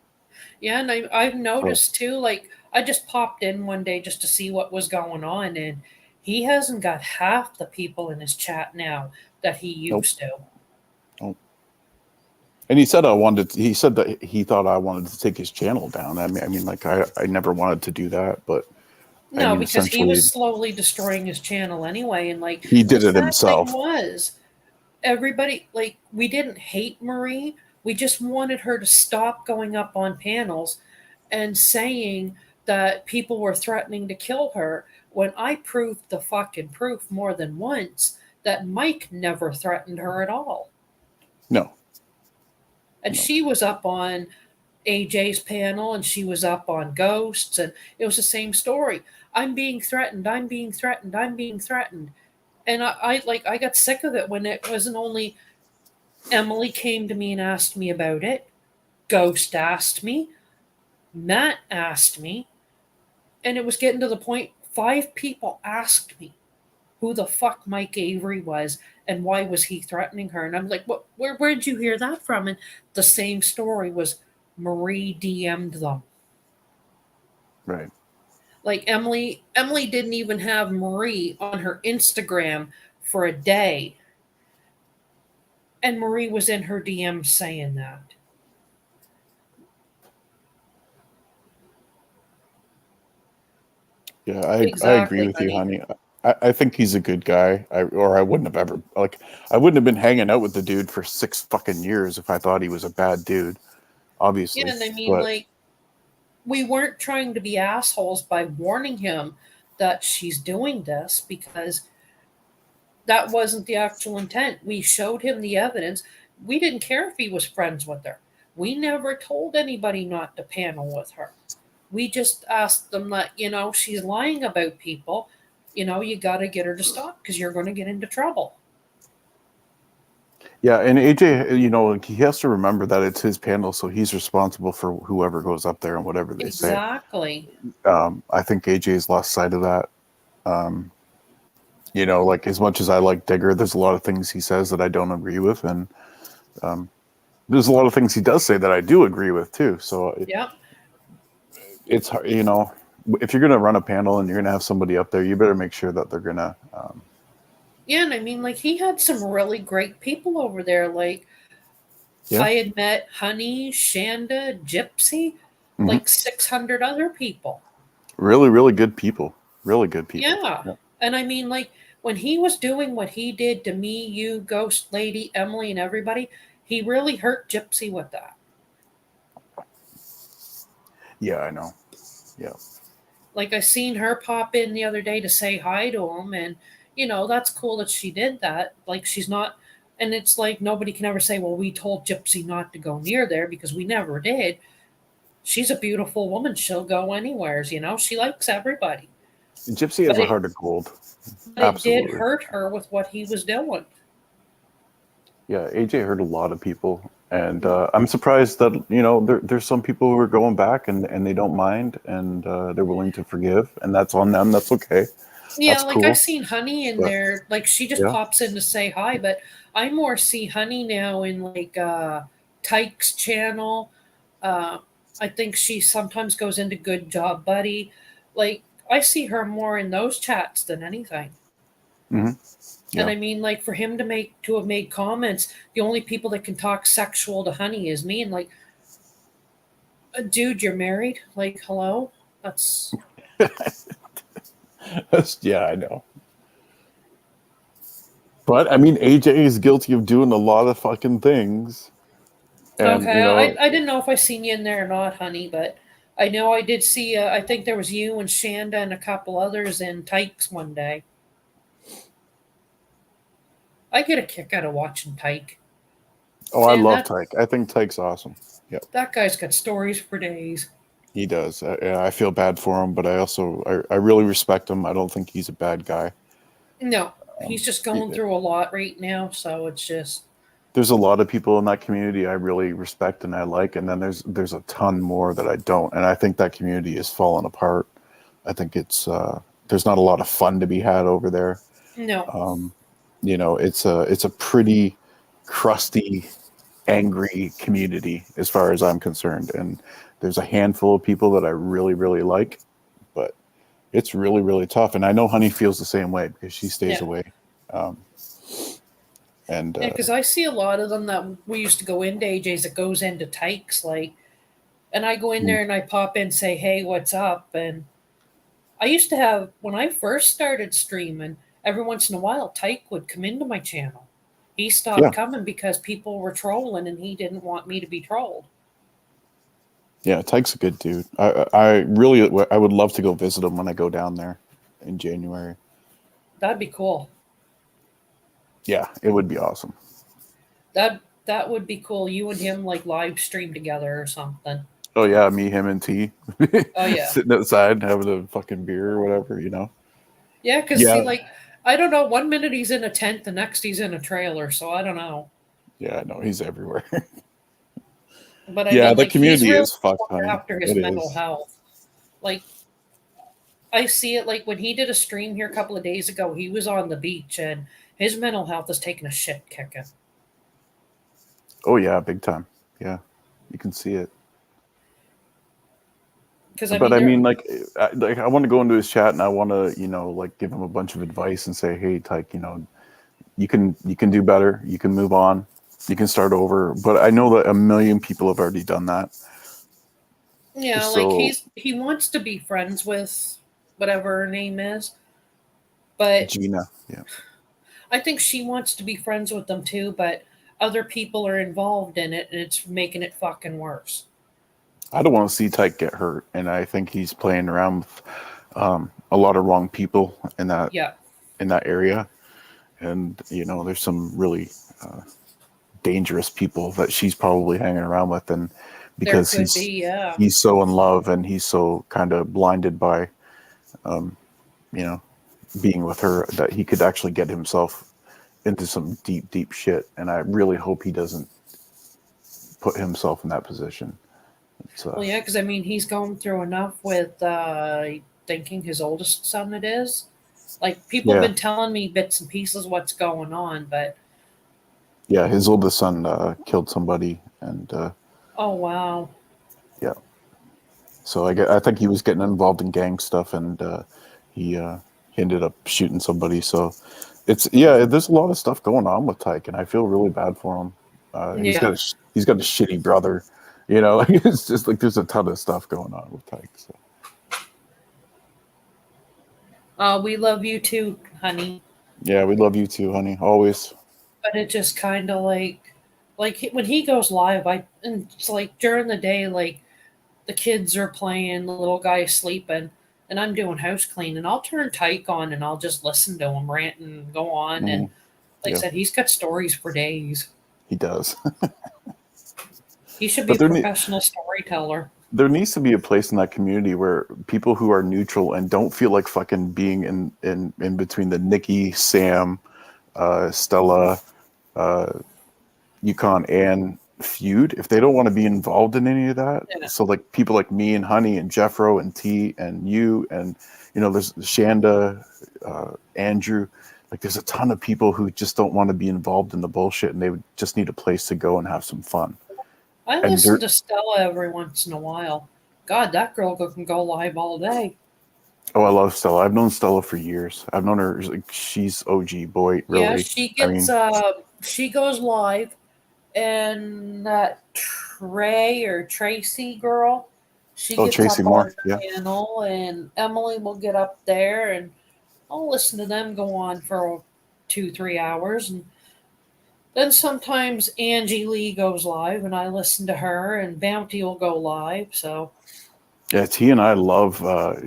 S1: Yeah. And I've
S2: But
S1: noticed too, like, I just popped in one day just to see what was going on. And he hasn't got half the people in his chat now that he
S2: nope,
S1: used to.
S2: nope. And he said I wanted. He said that he thought I wanted to take his channel down. I mean, like I never wanted to do that, but I
S1: No,
S2: mean,
S1: because he was
S2: essentially,
S1: slowly destroying his channel anyway. And like
S2: he
S1: the
S2: did it
S1: sad thing
S2: himself.
S1: was, everybody, like, we didn't hate Marie. We just wanted her to stop going up on panels and saying that people were threatening to kill her when I proved the fucking proof more than once that Mike never threatened her at all.
S2: No,
S1: And
S2: no.
S1: she was up on AJ's panel and she was up on Ghosts, and it was the same story. I'm being threatened, I'm being threatened, I'm being threatened. And I got sick of it when it wasn't only Emily came to me and asked me about it, Ghost asked me, Matt asked me, and it was getting to the point 5 people asked me who the fuck Mike Avery was and why was he threatening her. And I'm like, what, where did you hear that from? And the same story was Marie DM'd them.
S2: Right.
S1: Like Emily didn't even have Marie on her Instagram for a day, and Marie was in her DMs saying that.
S2: Yeah, I agree
S1: Exactly,
S2: with you,
S1: honey.
S2: honey. I think he's a good guy. Or I wouldn't have ever like I wouldn't have been hanging out with the dude for 6 fucking years if I thought he was a bad dude,
S1: Yeah,
S2: obviously.
S1: and I mean,
S2: But
S1: like, we weren't trying to be assholes by warning him that she's doing this because that wasn't the actual intent. We showed him the evidence. We didn't care if he was friends with her. We never told anybody not to panel with her. We just asked them that, she's lying about people. You got to get her to stop because you're going to get into trouble.
S2: yeah, and AJ, he has to remember that it's his panel, so he's responsible for whoever goes up there and whatever they say.
S1: Exactly.
S2: I think AJ's lost sight of that. Um, like as much as I like Digger, there's a lot of things he says that I don't agree with, and um, there's a lot of things he does say that I do agree with too. So
S1: Yep.
S2: it's hard, if you're gonna run a panel and you're gonna have somebody up there, you better make sure that they're gonna.
S1: Yeah, and I mean, like, he had some really great people over there. Like,
S2: Yeah.
S1: I had met Honey, Shanda, Gypsy,
S2: Hmm.
S1: like 600 other people.
S2: Really, really good people. Really good people.
S1: Yeah.
S2: Yeah.
S1: And I mean, like, when he was doing what he did to me, you, Ghost Lady, Emily, and everybody, he really hurt Gypsy with that.
S2: Yeah, I know. Yeah.
S1: Like, I seen her pop in the other day to say hi to him, and, that's cool that she did that. Like, she's not, and it's like nobody can ever say, well, we told Gypsy not to go near there because we never did. She's a beautiful woman. She'll go anywheres, She likes everybody.
S2: Gypsy has
S1: But
S2: a
S1: it
S2: heart of gold.
S1: but it did
S2: Absolutely.
S1: hurt her with what he was doing.
S2: Yeah, AJ hurt a lot of people, and I'm surprised that there's some people who are going back and they don't mind and they're willing to forgive, and that's on them. That's okay.
S1: Yeah,
S2: That's
S1: like I
S2: cool.
S1: seen Honey in
S2: But
S1: there, like she just
S2: yeah.
S1: pops in to say hi, but I more see Honey now in like Tyke's channel. Uh I think she sometimes goes into Good Job Buddy. Like I see her more in those chats than anything.
S2: Hmm.
S1: And
S2: Yeah.
S1: I mean, like for him to have made comments, the only people that can talk sexual to Honey is me, and like, dude, you're married. Like, hello, that's
S2: Yeah, I know. But I mean, AJ is guilty of doing a lot of fucking things, and
S1: okay. I didn't know if I seen you in there or not, honey, but I know I did see. I think there was you and Shanda and a couple others in Tykes one day. I get a kick out of watching Tyke.
S2: oh, I
S1: Man,
S2: love
S1: that
S2: Tyke. I think Tyke's awesome. Yep,
S1: that guy's got stories for days.
S2: he does. I feel bad for him, but I really respect him. I don't think he's a bad guy.
S1: No,
S2: Um,
S1: he's just
S2: he-
S1: going through a lot right now, so it's just
S2: there's a lot of people in that community I really respect and I like, and then there's a ton more that I don't, and I think that community is falling apart. I think there's not a lot of fun to be had over there.
S1: no.
S2: Um, it's a pretty crusty, angry community as far as I'm concerned, and there's a handful of people that I really really like, but it's really really tough. And I know Honey feels the same way because she stays
S1: Yeah.
S2: away. Um, and
S1: Yeah, because I see a lot of them that we used to go into AJ's that goes into Tykes, like, and I go in
S2: mm,
S1: there and I pop in, say, hey, what's up? And I used to have, when I first started streaming, every once in a while, Tyke would come into my channel. He stopped
S2: Yeah,
S1: coming because people were trolling and he didn't want me to be trolled.
S2: yeah. Tyke's a good dude. I really, I would love to go visit him when I go down there in January.
S1: That'd be cool.
S2: Yeah, it would be awesome.
S1: That would be cool. You and him like live stream together or something.
S2: Oh yeah, me, him, and T
S1: Oh yeah.
S2: sitting outside having a fucking beer or whatever, you know.
S1: Yeah, because see,
S2: Yeah,
S1: like, I don't know. One minute he's in a tent, the next he's in a trailer. So I don't know.
S2: yeah, no, he's everywhere.
S1: But I
S2: Yeah,
S1: mean,
S2: the
S1: like, he's
S2: community
S1: really
S2: is fucked, honey.
S1: after his
S2: It
S1: mental
S2: is.
S1: health. Like, I see it like when he did a stream here a couple of days ago, he was on the beach and his mental health is taking a shit kicking.
S2: Oh yeah, big time. Yeah, you can see it.
S1: Because I
S2: But
S1: mean,
S2: I
S1: there,
S2: mean, like I want to go into his chat and I want to, like give him a bunch of advice and say, hey, Tyke, you can do better. You can move on. You can start over. But I know that a million people have already done that.
S1: yeah, like
S2: So
S1: he wants to be friends with whatever her name is, but
S2: Gina, yeah,
S1: I think she wants to be friends with them too. But other people are involved in it, and it's making it fucking worse.
S2: I don't want to see Tyke get hurt, and I think he's playing around with a lot of wrong people
S1: Yeah,
S2: in that area. And there's some really dangerous people that she's probably hanging around with, and
S1: there
S2: because
S1: could
S2: he's
S1: be. Yeah,
S2: he's so in love and he's so kind of blinded by you know being with her that he could actually get himself into some deep deep shit, and I really hope he doesn't put himself in that position. It's
S1: well, yeah, because I mean, he's going through enough with thinking his oldest son it is. Like people have
S2: yeah,
S1: been telling me bits and pieces what's going on, but
S2: yeah, his oldest son killed somebody, and
S1: oh wow,
S2: yeah, so I think he was getting involved in gang stuff, and he ended up shooting somebody. So yeah, there's a lot of stuff going on with Tyke, and I feel really bad for him.
S1: yeah.
S2: He's got a shitty brother, like it's just like there's a ton of stuff going on with Tyke. So
S1: We love you too, honey.
S2: yeah, we love you too, honey, always.
S1: But it just kind of when he goes live, and it's like during the day, like the kids are playing, the little guy's sleeping, and I'm doing house cleaning. I'll turn Tyke on and I'll just listen to him rant and go on. And
S2: Hmm.
S1: like I
S2: Yeah,
S1: said, he's got stories for days.
S2: he does.
S1: He should be
S2: But
S1: a professional storyteller.
S2: there needs to be a place in that community where people who are neutral and don't feel like fucking being in between the Nikki, Sam, Stella, Yukon, and feud, if they don't want to be involved in any of that.
S1: Yeah.
S2: So like people like me and Honey and Jeffro and T and you and there's Shanda, Andrew. Like there's a ton of people who just don't want to be involved in the bullshit, and they would just need a place to go and have some fun.
S1: I
S2: And
S1: listen
S2: there,
S1: to Stella every once in a while. God, that girl can go live all day.
S2: oh, I love Stella. I've known Stella for years. I've known her like she's OG boy,
S1: Yeah,
S2: really.
S1: she
S2: I
S1: gets
S2: mean,
S1: she goes live, and that Trey or Tracy girl, she
S2: oh,
S1: gets
S2: Tracy
S1: up on
S2: Moore, yeah.
S1: the panel, and Emily will get up there, and I'll listen to them go on for 2 3 hours, and then sometimes Angie Lee goes live, and I listen to her, and Bounty will go live. So
S2: Yeah, T and I love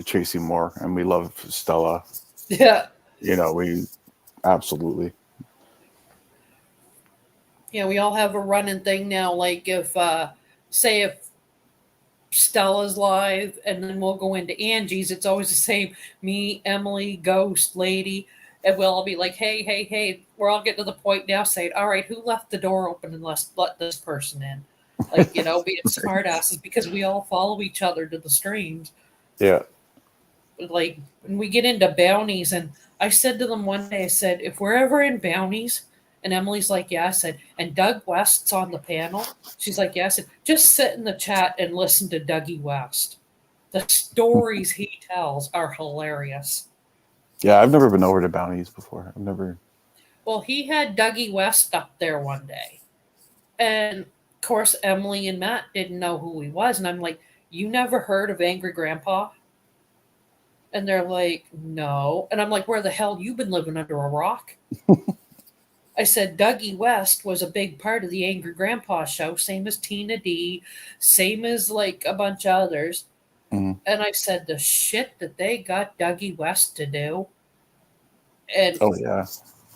S2: Tracy Moore, and we love Stella.
S1: yeah,
S2: We absolutely.
S1: yeah, we all have a running thing now. Like if say if Stella's live, and then we'll go into Angie's. It's always the same: me, Emily, Ghost, Lady, and we'll all be like, "Hey, hey, hey!" We're all getting to the point now, saying, "All right, who left the door open and let this person in?" Like being smartasses because we all follow each other to the streams.
S2: Yeah.
S1: Like when we get into bounties, and I said to them one day, I said, "If we're ever in bounties," and Emily's like, "Yeah," I said, "and Doug West's on the panel." She's like, "Yeah," I said, "Just sit in the chat and listen to Dougie West. The stories he tells are hilarious."
S2: Yeah, I've never been over to Bounties before. I've never.
S1: Well, he had Dougie West up there one day. And of course, Emily and Matt didn't know who he was. And I'm like, "You never heard of Angry Grandpa?" And they're like, no. And I'm like, where the hell you been living under a rock? I said, Dougie West was a big part of the Angry Grandpa show, same as Tina D, same as like a bunch of others.
S2: Mhm.
S1: And I said, the shit that they got Dougie West to do. And
S2: Oh yeah.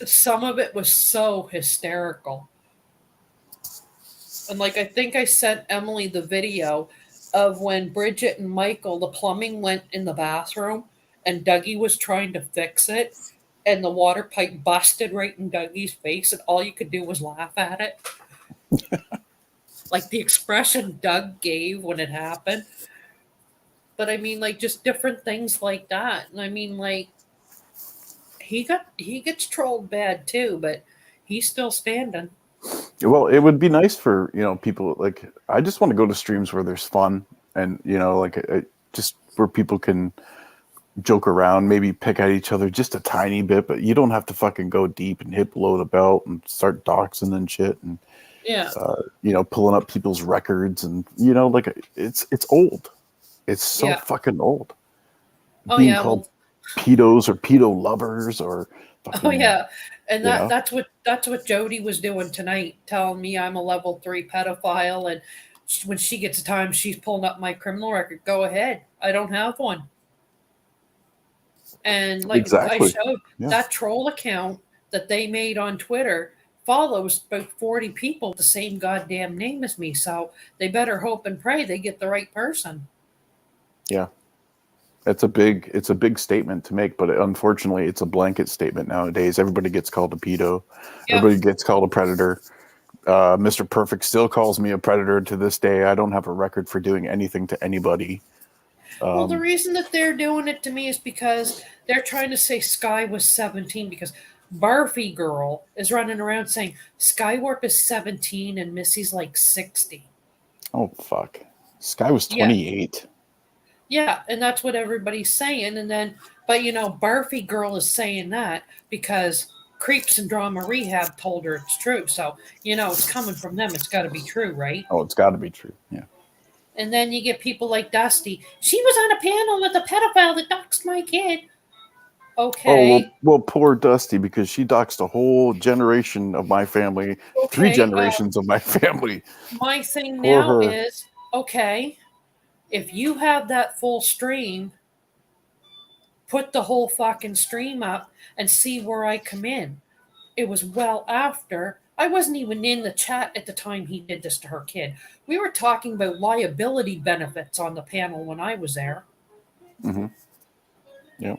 S1: some of it was so hysterical. And like, I think I sent Emily the video of when Bridget and Michael, the plumbing went in the bathroom and Dougie was trying to fix it. And the water pipe busted right in Dougie's face, and all you could do was laugh at it. Like the expression Doug gave when it happened. But I mean, like, just different things like that. And I mean, like, he gets trolled bad too, but he's still standing.
S2: Well, it would be nice for, people like, I just want to go to streams where there's fun and, like just where people can joke around, maybe pick at each other just a tiny bit, but you don't have to fucking go deep and hit below the belt and start doxing and shit and,
S1: Yeah.
S2: pulling up people's records and, like it's old. It's so
S1: Yeah.
S2: fucking old.
S1: Oh
S2: Being
S1: yeah.
S2: called pedos or pedo lovers or
S1: Oh
S2: fucking,
S1: yeah. And
S2: you know.
S1: that's what Jody was doing tonight, telling me I'm a level 3 pedophile, and when she gets time, she's pulling up my criminal record. Go ahead, I don't have one. And like I
S2: Exactly.
S1: showed,
S2: Yeah.
S1: that troll account that they made on Twitter follows about 40 people with the same goddamn name as me. So they better hope and pray they get the right person.
S2: Yeah. It's a big statement to make, but unfortunately, it's a blanket statement nowadays. Everybody gets called a pedo.
S1: Yep.
S2: Everybody gets called a predator. Mr. Perfect still calls me a predator to this day. I don't have a record for doing anything to anybody.
S1: Well, the reason that they're doing it to me is because they're trying to say Sky was 17, because Barfy Girl is running around saying Skywarp is 17 and Missy's like 60.
S2: Oh, fuck. Sky was 28.
S1: Yeah, and that's what everybody's saying. And then, but Barfy Girl is saying that because Creeps and Drama Rehab told her it's true. So, it's coming from them. It's got to be true, right?
S2: Oh, it's got to be true. Yeah.
S1: And then you get people like Dusty. She was on a panel with a pedophile that doxed my kid. Okay.
S2: Oh, well, poor Dusty, because she doxed a whole generation of my family, 3 generations of my family.
S1: My thing
S2: Poor
S1: now
S2: her.
S1: is, okay, if you have that full stream, put the whole fucking stream up and see where I come in. It was well after. I wasn't even in the chat at the time he did this to her kid. We were talking about liability benefits on the panel when I was there.
S2: Mm-hmm. Yeah.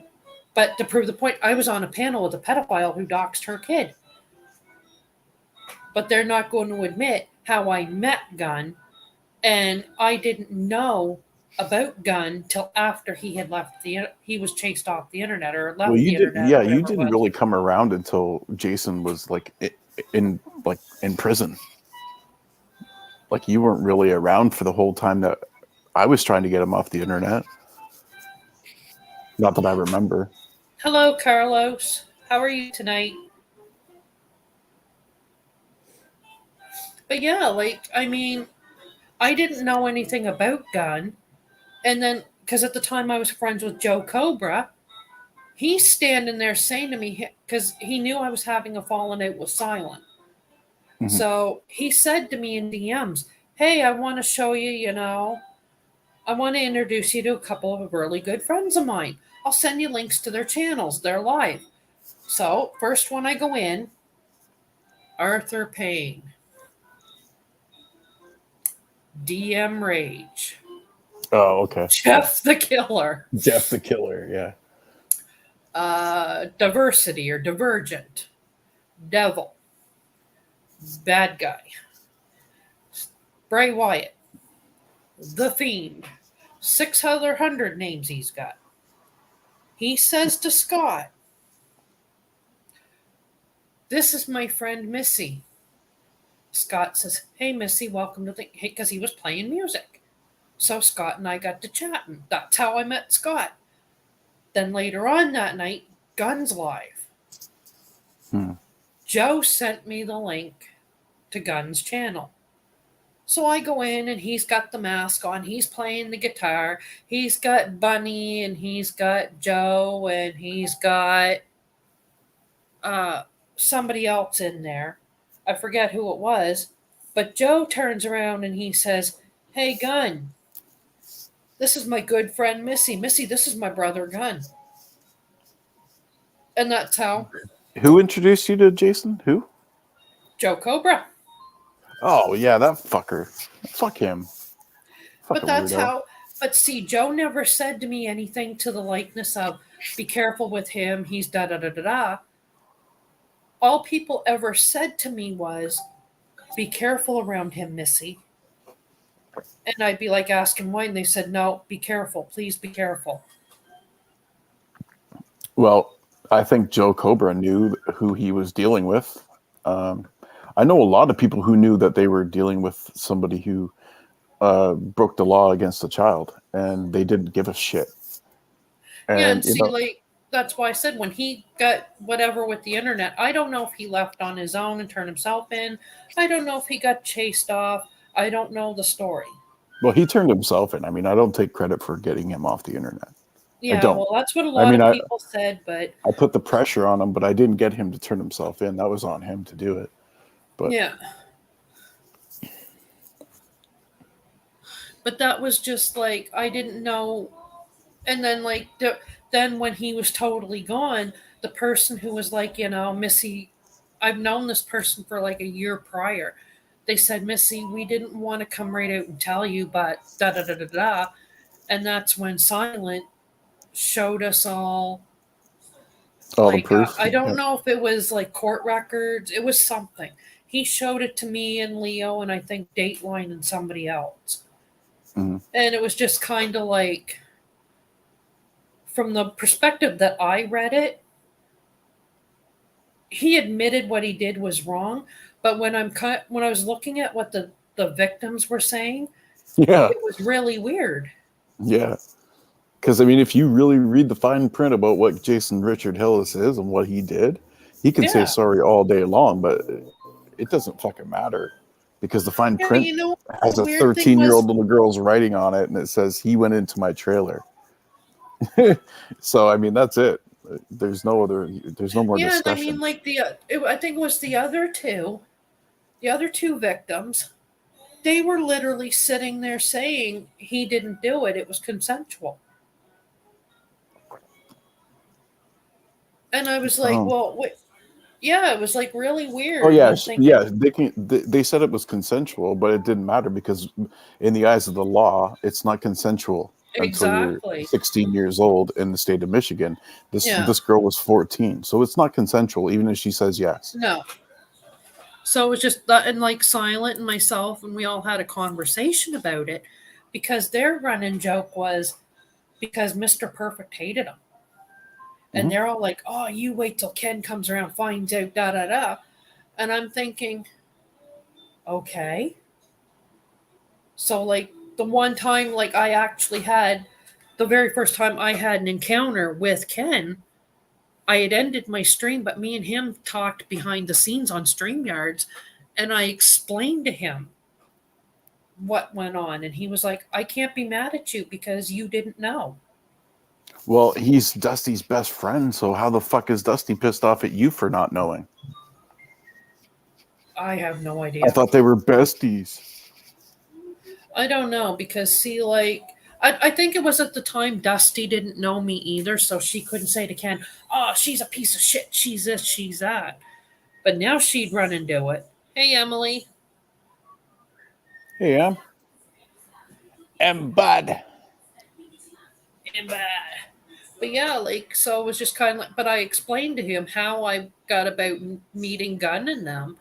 S1: But to prove the point, I was on a panel with a pedophile who doxed her kid. But they're not going to admit how I met Gunn, and I didn't know about Gunn till after he had left he was chased off the internet or left the internet.
S2: Yeah, you didn't really come around until Jason was like in prison. Like you weren't really around for the whole time that I was trying to get him off the internet. Not that I remember.
S1: Hello, Carlos. How are you tonight? But yeah, I didn't know anything about Gunn. And then, because at the time I was friends with Joe Cobra, he's standing there saying to me, because he knew I was having a falling out with Silent. Mm-hmm. So he said to me in DMs, hey, I want to show you, I want to introduce you to a couple of really good friends of mine. I'll send you links to their channels. They're live. So, first one I go in, Arthur Payne. DM Rage.
S2: Oh, okay.
S1: Jeff the Killer.
S2: Jeff the Killer, yeah.
S1: Diversity or Divergent. Devil. Bad Guy. Bray Wyatt. The Fiend. 600 names he's got. He says to Scott, this is my friend Missy. Scott says, hey, Missy, welcome to the... Hey, because he was playing music. So Scott and I got to chatting. That's how I met Scott. Then later on that night, Guns Live. Joe sent me the link to Guns' channel. So I go in and he's got the mask on. He's playing the guitar. He's got Bunny and he's got Joe and he's got uh, somebody else in there. I forget who it was. But Joe turns around and he says, "Hey, Gun, this is my good friend Missy. Missy, this is my brother Gun." And that's how
S2: Who introduced you to Jason? Who?
S1: Joe Cobra.
S2: Oh yeah, that fucker. Fuck him.
S1: But
S2: Fucking
S1: that's
S2: weirdo.
S1: how. But see, Joe never said to me anything to the likeness of, "Be careful with him. He's da da da da da." All people ever said to me was, "Be careful around him, Missy." And I'd be like asking why, and they said, "No, be careful. Please be careful."
S2: Well, I think Joe Cobra knew who he was dealing with. Um, I know a lot of people who knew that they were dealing with somebody who broke the law against a child, and they didn't give a shit.
S1: Yeah, and
S2: And you
S1: see,
S2: know,
S1: like, that's why I said when he got whatever with the internet, I don't know if he left on his own and turned himself in. I don't know if he got chased off. I don't know the story.
S2: well, he turned himself in. I mean, I don't take credit for getting him off the internet. I
S1: Yeah,
S2: don't.
S1: well, that's what a
S2: I
S1: lot
S2: mean,
S1: of
S2: I
S1: people said, but
S2: I put the pressure on him, but I didn't get him to turn himself in. That was on him to do it. But
S1: yeah. But that was just like, I didn't know. And then, like, then when he was totally gone, the person who was like, Missy, I've known this person for like a year prior. They said, "Missy, we didn't want to come right out and tell you, but da da da da da." And that's when Silent showed us all,
S2: all the
S1: like,
S2: proof.
S1: I don't
S2: Yeah.
S1: know if it was like court records, it was something. He showed it to me and Leo, and I think Dateline and somebody else.
S2: Mhm.
S1: And it was just kind of like, from the perspective that I read it, he admitted what he did was wrong. But when I was looking at what the victims were saying,
S2: Yeah.
S1: it was really weird.
S2: Yeah. Because I mean, if you really read the fine print about what Jason Richard Hillis is and what he did, he can say
S1: Yeah,
S2: sorry all day long, but it doesn't fucking matter because the fine
S1: yeah.
S2: print
S1: You know,
S2: has
S1: the
S2: a
S1: weird thing
S2: 13-year-old
S1: was,
S2: little girl's writing on it, and it says he went into my trailer. So I mean, that's it. There's no other. There's no more
S1: yeah. And I mean,
S2: discussion.
S1: like I think it was the other two victims. They were literally sitting there saying he didn't do it. It was consensual. And I was like,
S2: Oh,
S1: well, wait. Yeah, it was like really
S2: oh
S1: weird. And
S2: yeah,
S1: I'm thinking,
S2: yeah. They said it was consensual, but it didn't matter because, in the eyes of the law, it's not consensual until you're
S1: exactly.
S2: 16 years old in the state of Michigan.
S1: Yeah.
S2: This girl was 14, so it's not consensual, even if she says yes.
S1: No. So it was just that, and like Silent and myself, and we all had a conversation about it because their running joke was because Mr. Perfect hated him. And
S2: Hmm.
S1: they're all like, "Oh, you wait till Ken comes around, finds out, da da da." And I'm thinking, okay. So, like, the one time, like, I actually had the very first time I had an encounter with Ken, I had ended my stream, but me and him talked behind the scenes on StreamYards, and I explained to him what went on, and he was like, "I can't be mad at you because you didn't know."
S2: Well, he's Dusty's best friend, so how the fuck is Dusty pissed off at you for not knowing?
S1: I have no
S2: I
S1: idea.
S2: thought they were besties.
S1: I don't know because, see, like, I think it was at the time Dusty didn't know me either, so she couldn't say to Ken, "Oh, she's a piece of shit. She's this, she's that." But now she'd run and do it. "Hey, Emily."
S2: Hey, and Bud.
S1: And but yeah, like, so it was just kind of like, but I explained to him how I got about meeting Gunn and them,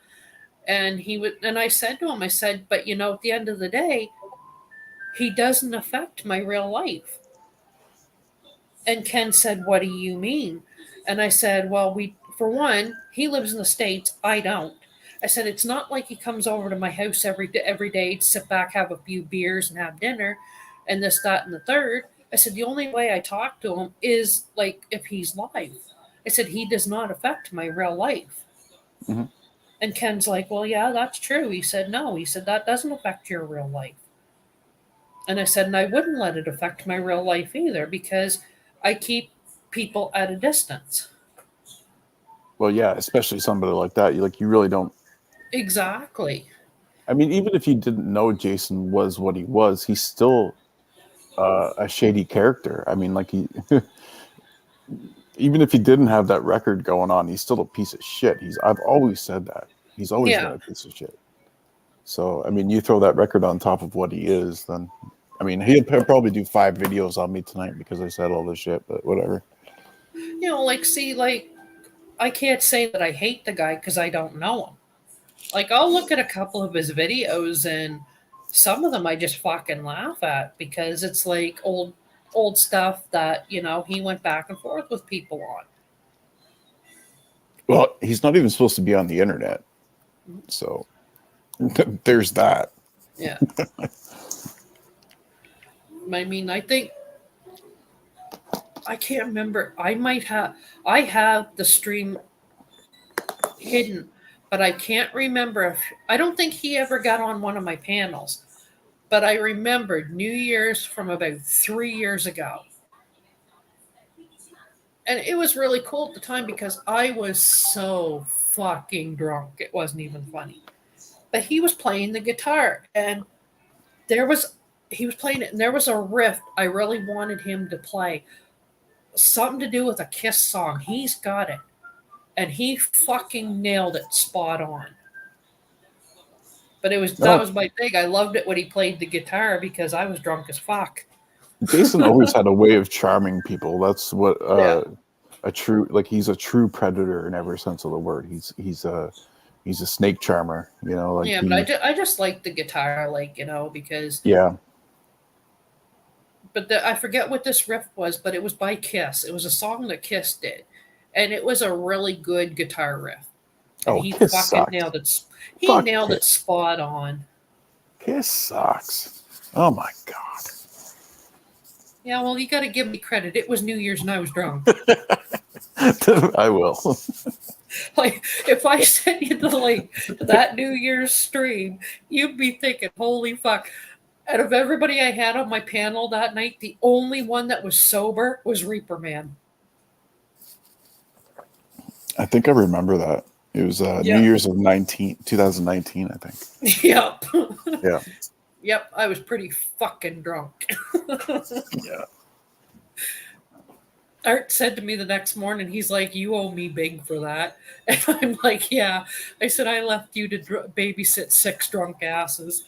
S1: and he would, and I said to him, I said, "But at the end of the day, he doesn't affect my real life." And Ken said, "What do you mean?" And I said, "Well, for one, he lives in the States. I don't." I said, "It's not like he comes over to my house every day to sit back, have a few beers, and have dinner, and this, that, and the third." I said, "The only way I talk to him is like if he's live." I said, "He does not affect my real life."
S2: Hmm.
S1: And Ken's like, well, yeah, that's true. He said, no. He said, that doesn't affect your real life. And I said, and I wouldn't let it affect my real life either because I keep people at a distance.
S2: Well, yeah, especially somebody like that. You really don't.
S1: Exactly.
S2: I mean, even if you didn't know Jason was what he was, he's still a shady character. I mean, like he, even if he didn't have that record going on, he's still a piece of shit. I've always said that. He's always been
S1: Yeah.
S2: a piece of shit. So, I mean, you throw that record on top of what he is, then, I mean, he'll probably do 5 videos on me tonight because I said all this shit, but whatever.
S1: You know, like, see, like, I can't say that I hate the guy because I don't know him. Like, I'll look at a couple of his videos and some of them I just fucking laugh at because it's like old stuff that, you know, he went back and forth with people on.
S2: Well, he's not even supposed to be on the internet. So, there's that.
S1: Yeah. I mean, I think I can't remember. I have the stream hidden, but I can't remember if I don't think he ever got on one of my panels. But I remembered New Year's from about 3 years ago. And it was really cool at the time because I was so fucking drunk. It wasn't even funny. But he was playing the guitar and there was he was playing it and there was a riff I really wanted him to play. Something to do with a Kiss song. He's got it. And he fucking nailed it spot on. But that
S2: No,
S1: was my thing. I loved it when he played the guitar because I was drunk as fuck.
S2: Jason always had a way of charming people. That's what
S1: Yeah.
S2: a true, like, he's a true predator in every sense of the word. He's a snake charmer, like
S1: Yeah, but I just like the guitar, like, you know, because
S2: yeah.
S1: I forget what this riff was, but it was by Kiss. It was a song that Kiss did, and it was a really good guitar riff. And
S2: Oh,
S1: he
S2: Kiss
S1: fucking
S2: sucks.
S1: nailed it. He
S2: Fuck
S1: nailed it
S2: Kiss.
S1: spot on.
S2: Kiss sucks. Oh my god.
S1: Yeah, well, you got to give me credit. It was New Year's and I was drunk.
S2: I will.
S1: Like, if I sent you the link to that New Year's stream, you'd be thinking, "Holy fuck!" Out of everybody I had on my panel that night, the only one that was sober was Reaper Man.
S2: I think I remember that. It was New
S1: Yep.
S2: Year's of 2019, I think.
S1: Yep.
S2: Yeah.
S1: Yep. I was pretty fucking drunk.
S2: Yeah.
S1: Art said to me the next morning, he's like, "You owe me big for that." And I'm like, "Yeah." I said, "I left you to babysit 6 drunk asses."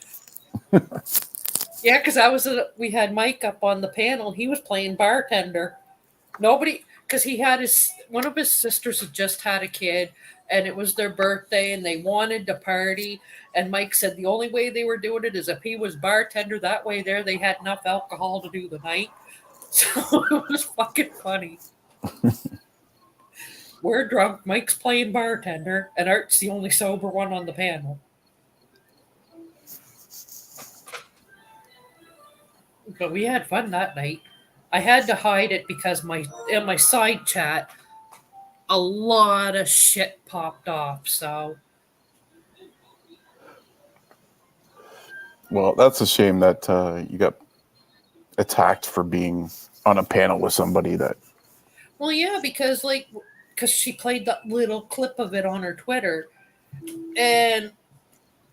S1: Yeah, because we had Mike up on the panel. He was playing bartender. Nobody, because one of his sisters had just had a kid and it was their birthday and they wanted to party. And Mike said the only way they were doing it is if he was bartender. That way, they had enough alcohol to do the night. So it was fucking funny. We're drunk. Mike's playing bartender, and Art's the only sober one on the panel. But we had fun that night. I had to hide it because in my side chat, a lot of shit popped off. So
S2: Well, that's a shame that you got attacked for being on a panel with somebody that.
S1: well, yeah, because she played that little clip of it on her Twitter, and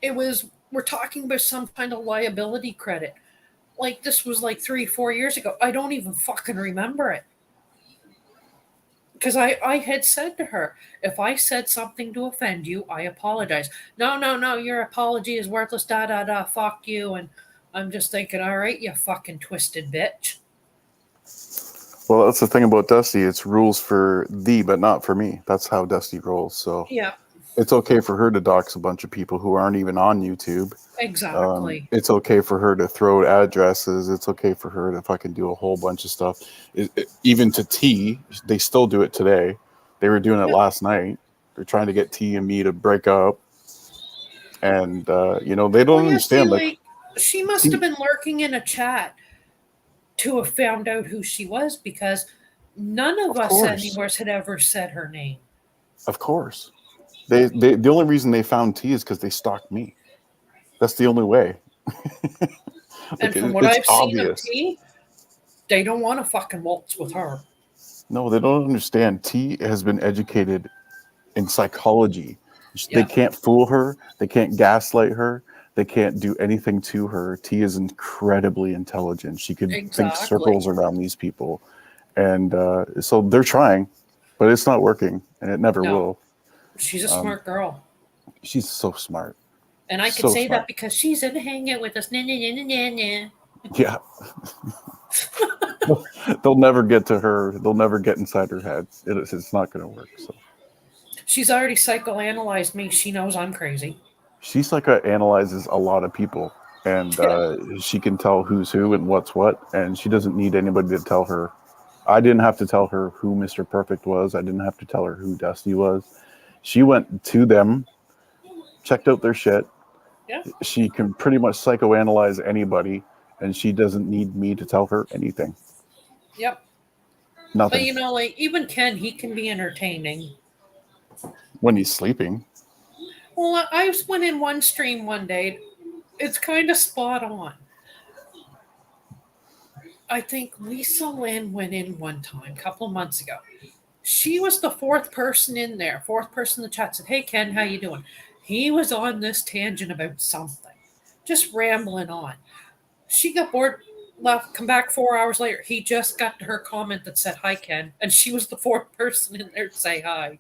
S1: we're talking about some kind of liability credit. Like this was like 3 4 years ago. I don't even fucking remember it. Because I had said to her, if I said something to offend you, I apologize. No, no, no, your apology is worthless, da da da, fuck you. And I'm just thinking, all right, you fucking twisted bitch.
S2: Well, that's the thing about Dusty. It's rules for thee, but not for me. That's how Dusty rolls. So
S1: Yeah,
S2: it's okay for her to dox a bunch of people who aren't even on YouTube.
S1: exactly.
S2: It's okay for her to throw addresses. It's okay for her to fucking do a whole bunch of stuff. Even to T, they still do it today. They were doing it
S1: Yep.
S2: last night. They're trying to get T and me to break up, and they
S1: Well,
S2: don't
S1: yeah, see,
S2: understand. Like
S1: like, she must have
S2: T,
S1: been lurking in a chat to have found out who she was because none of
S2: of
S1: us
S2: course,
S1: anywhere had ever said her name.
S2: of course, They the only reason they found T is because they stalked me. That's the only way.
S1: And
S2: Like
S1: from what
S2: it's
S1: I've seen of
S2: obvious.
S1: T, they don't want to fucking waltz with her.
S2: No, they don't understand. T has been educated in psychology. They
S1: Yeah,
S2: can't fool her. They can't gaslight her. They can't do anything to her. T is incredibly intelligent. She could think
S1: exactly.
S2: circles around these people, and so they're trying, but it's not working, and it never
S1: No,
S2: will.
S1: she's a
S2: Um,
S1: smart girl.
S2: she's so smart,
S1: And I could
S2: so
S1: say
S2: smart.
S1: that because she's in the hangout with us. Nah, nah, nah, nah, nah, nah.
S2: Yeah, they'll never get to her. They'll never get inside her head. It's not going to work. So
S1: She's already psychoanalyzed me. She knows I'm crazy.
S2: she psychoanalyzes a lot of people, and
S1: Yeah.
S2: she can tell who's who and what's what, and she doesn't need anybody to tell her. I didn't have to tell her who Mr. Perfect was. I didn't have to tell her who Dusty was. She went to them, checked out their shit.
S1: Yeah.
S2: She can pretty much psychoanalyze anybody, and she doesn't need me to tell her anything.
S1: Yep. But
S2: Nothing.
S1: like even Ken, he can be entertaining.
S2: When he's sleeping.
S1: Well, I just went in one stream one day. It's kind of spot on. I think Lisa Lynn went in one time, a couple of months ago. She was the fourth person in there. Fourth person in the chat said, "Hey Ken, how you doing?" He was on this tangent about something, just rambling on. She got bored, left, come back 4 hours later. He just got to her comment that said, "Hi Ken," and she was the fourth person in there to say hi.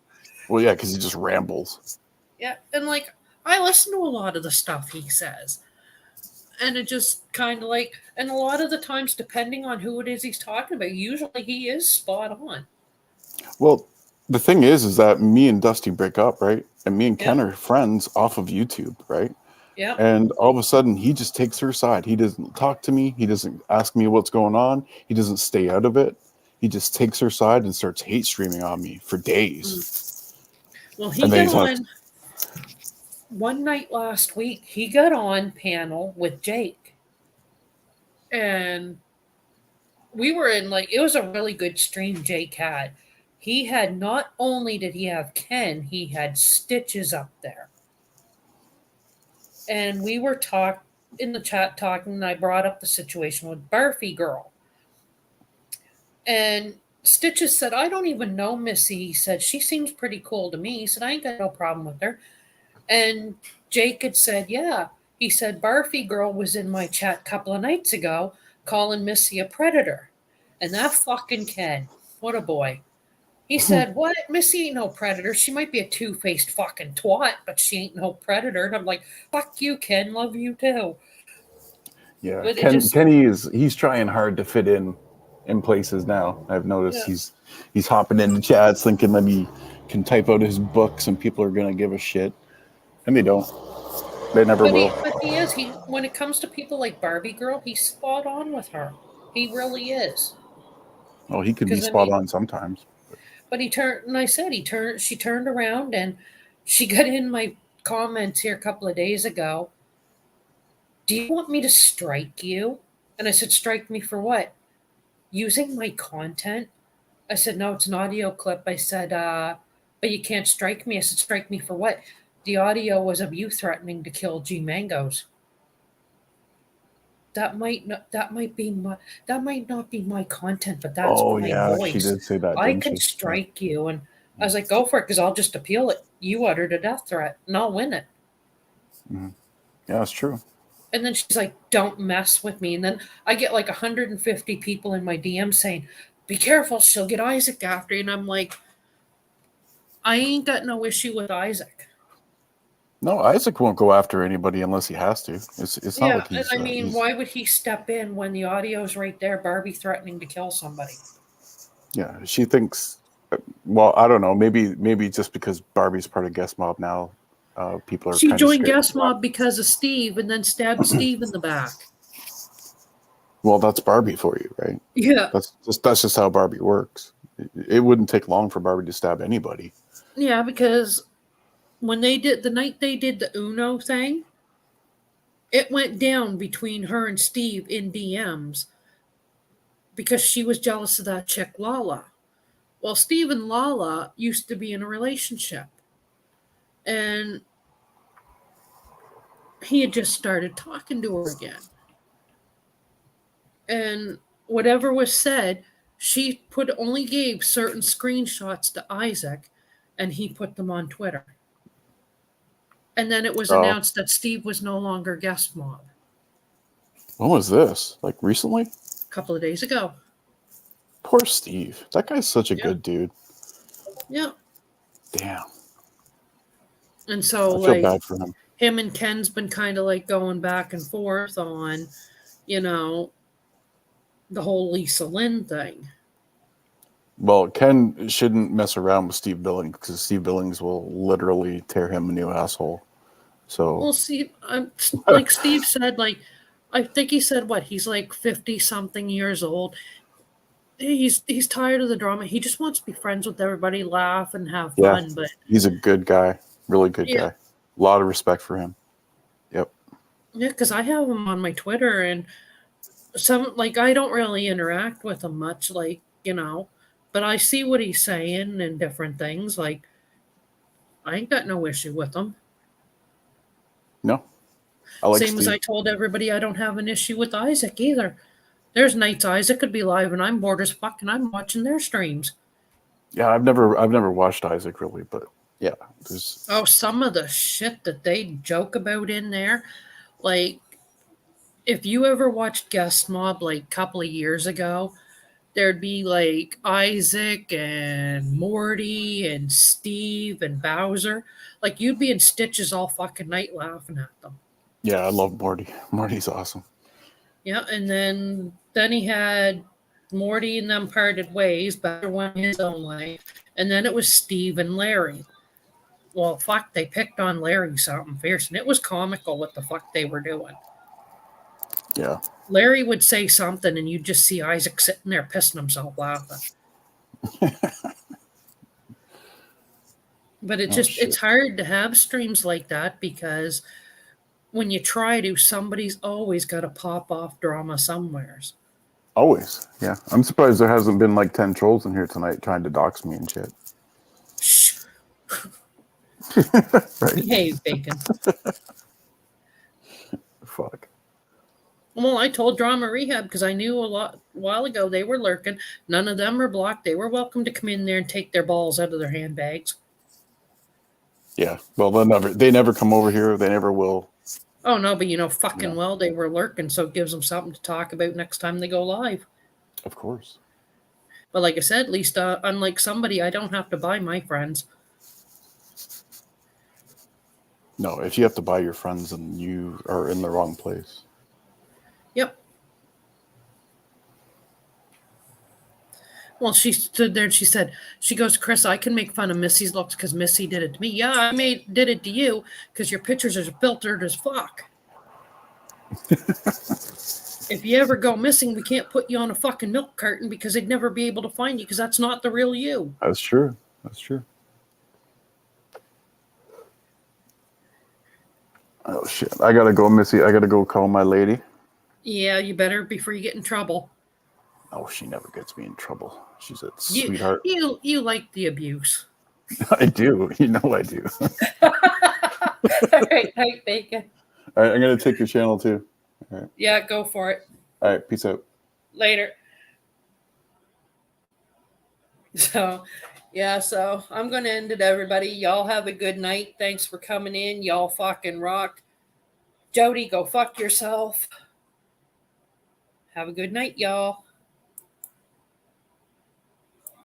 S2: Well, yeah, because he just rambles.
S1: Yeah, and like I listen to a lot of the stuff he says. And it just kind of like, and a lot of the times, depending on who it is he's talking about, usually he is spot on.
S2: Well, the thing is that me and Dusty break up, right? And me and Ken
S1: Yep,
S2: are friends off of YouTube, right?
S1: yep.
S2: And all of a sudden, he just takes her side. He doesn't talk to me. He doesn't ask me what's going on. He doesn't stay out of it. He just takes her side and starts hate streaming on me for
S1: Mm.
S2: days.
S1: Well, he
S2: And then
S1: got
S2: he's like,
S1: on one night last week. He got on panel with Jake, and we were in like it was a really good stream. Jake had. He had not only did he have Ken, he had Stitches up there, and we were in the chat talking. And I brought up the situation with Barfy Girl. And Stitches said, "I don't even know Missy." He said, "She seems pretty cool to me." He said, "I ain't got no problem with her." And Jake had said, "Yeah." He said, "Barfy Girl was in my chat a couple of nights ago calling Missy a predator." And that fucking Ken, what a boy. He said, "What? Missy ain't no predator. She might be a two-faced fucking twat, but she ain't no predator." And I'm like, "Fuck you, Ken. Love you too."
S2: yeah,
S1: But it just,
S2: He's trying hard to fit in places now. I've noticed
S1: yeah.
S2: he's hopping into chats thinking that he can type out his books and people are gonna give a shit, and they don't. They never will.
S1: But he when it comes to people like Barbie Girl, he's spot on with her. He really is.
S2: Well, he can be
S1: Because I
S2: spot
S1: mean,
S2: on sometimes.
S1: but he turned, and I said she turned around and she got in my comments here a couple of days ago. "Do you want me to strike you?" And I said, "Strike me for what? Using my content?" I said, "No, it's an audio clip." I said, "But you can't strike me." I said, "Strike me for what?" The audio was of you threatening to kill G Mangoes. That might not be my content, but that's
S2: Oh
S1: my
S2: yeah, she
S1: voice.
S2: did say that,
S1: I
S2: didn't
S1: can
S2: she? Yeah.
S1: strike you." And I was like, "Go for it, because I'll just appeal it. You uttered a death threat and I'll win it."
S2: Mm-hmm. Yeah, that's true.
S1: And then she's like, "Don't mess with me." And then I get like 150 people in my DM saying, "Be careful, she'll get Isaac after you." And I'm like, I ain't got no issue with Isaac.
S2: No, Isaac won't go after anybody unless he has to. It's not
S1: Yeah,
S2: like
S1: and
S2: he's
S1: I mean,
S2: he's
S1: why would he step in when the audio's right there, Barbie threatening to kill somebody?
S2: yeah. She thinks. Well, I don't know. Maybe just because Barbie's part of Guest Mob now, people are
S1: She
S2: kind of
S1: joined
S2: scared.
S1: Guest Mob because of Steve and then stabbed Steve in the back.
S2: Well, that's Barbie for you, right?
S1: Yeah.
S2: That's just how Barbie works. It wouldn't take long for Barbie to stab anybody.
S1: Yeah, because when they did the night they did the Uno thing, it went down between her and Steve in DMs because she was jealous of that chick Lala. Well, Steve and Lala used to be in a relationship. And he had just started talking to her again. And whatever was said, she only gave certain screenshots to Isaac, and he put them on Twitter. And then it was
S2: Oh,
S1: announced that Steve was no longer guest mob
S2: when was this? Like recently?
S1: a couple of days ago.
S2: Poor Steve. That guy's such a
S1: Yeah.
S2: good dude.
S1: Yeah.
S2: Damn.
S1: And so,
S2: I feel
S1: like,
S2: bad for him.
S1: him and Ken's been kind of like going back and forth on, you know, the whole Lisa Lynn thing.
S2: Well, Ken shouldn't mess around with Steve Billings because Steve Billings will literally tear him a new asshole. So,
S1: Well, see, like Steve said, like, I think he said what he's like 50 something years old. He's tired of the drama. He just wants to be friends with everybody, laugh and have
S2: yeah,
S1: fun. But
S2: he's a good guy. Really good
S1: yeah,
S2: guy. A lot of respect for him. Yep.
S1: yeah, because I have him on my Twitter, and some like I don't really interact with him much, like but I see what he's saying and different things. Like I ain't got no issue with him.
S2: No, I like
S1: Same as
S2: Steve.
S1: I told everybody, I don't have an issue with Isaac either. There's nights Isaac could be live and I'm bored as fuck and I'm watching their streams.
S2: Yeah, I've never watched Isaac really, but yeah, there's
S1: Oh, some of the shit that they joke about in there, like if you ever watched Guest Mob like a couple of years ago, there'd be like Isaac and Morty and Steve and Bowser. Like you'd be in stitches all fucking night laughing at them.
S2: yeah, I love Morty. Morty's awesome.
S1: Yeah, and then he had Morty and them parted ways, Bowser went his own way, and then it was Steve and Larry. Well, fuck, they picked on Larry something fierce, and it was comical what the fuck they were doing.
S2: Yeah.
S1: Larry would say something, and you'd just see Isaac sitting there pissing himself laughing. But
S2: Oh
S1: it's
S2: shit.
S1: hard to have streams like that because when you try to, somebody's always got to pop off drama somewheres.
S2: Always. Yeah. I'm surprised there hasn't been like 10 trolls in here tonight trying to dox me and shit.
S1: Shh.
S2: Right?
S1: Behave, Bacon.
S2: Fuck.
S1: Well, I told Drama Rehab because I knew a while ago they were lurking. None of them were blocked. They were welcome to come in there and take their balls out of their handbags.
S2: Yeah. Well, they never come over here. They never will.
S1: Oh no, but fucking well they were lurking, so it gives them something to talk about next time they go live.
S2: Of course.
S1: But like I said, at least unlike somebody, I don't have to buy my friends.
S2: No, if you have to buy your friends, then you are in the wrong place.
S1: Yep. Well, she stood there and she goes, Chris, I can make fun of Missy's looks because Missy did it to me. Yeah, I did it to you because your pictures are filtered as fuck. If you ever go missing, we can't put you on a fucking milk carton because they'd never be able to find you because that's not the real you.
S2: That's true. That's true. Oh shit! I gotta go, Missy. I gotta go call my lady.
S1: Yeah, you better before you get in trouble.
S2: Oh, she never gets me in trouble. She's a sweetheart.
S1: You like the abuse.
S2: I do. You know I do.
S1: All right, night, Bacon.
S2: All right, I'm gonna take your channel too. All right.
S1: Yeah, go for it.
S2: All right. Peace out.
S1: Later. So I'm going to end it, everybody. Y'all have a good night. Thanks for coming in. Y'all fucking rock. Jody, go fuck yourself. Have a good night, y'all.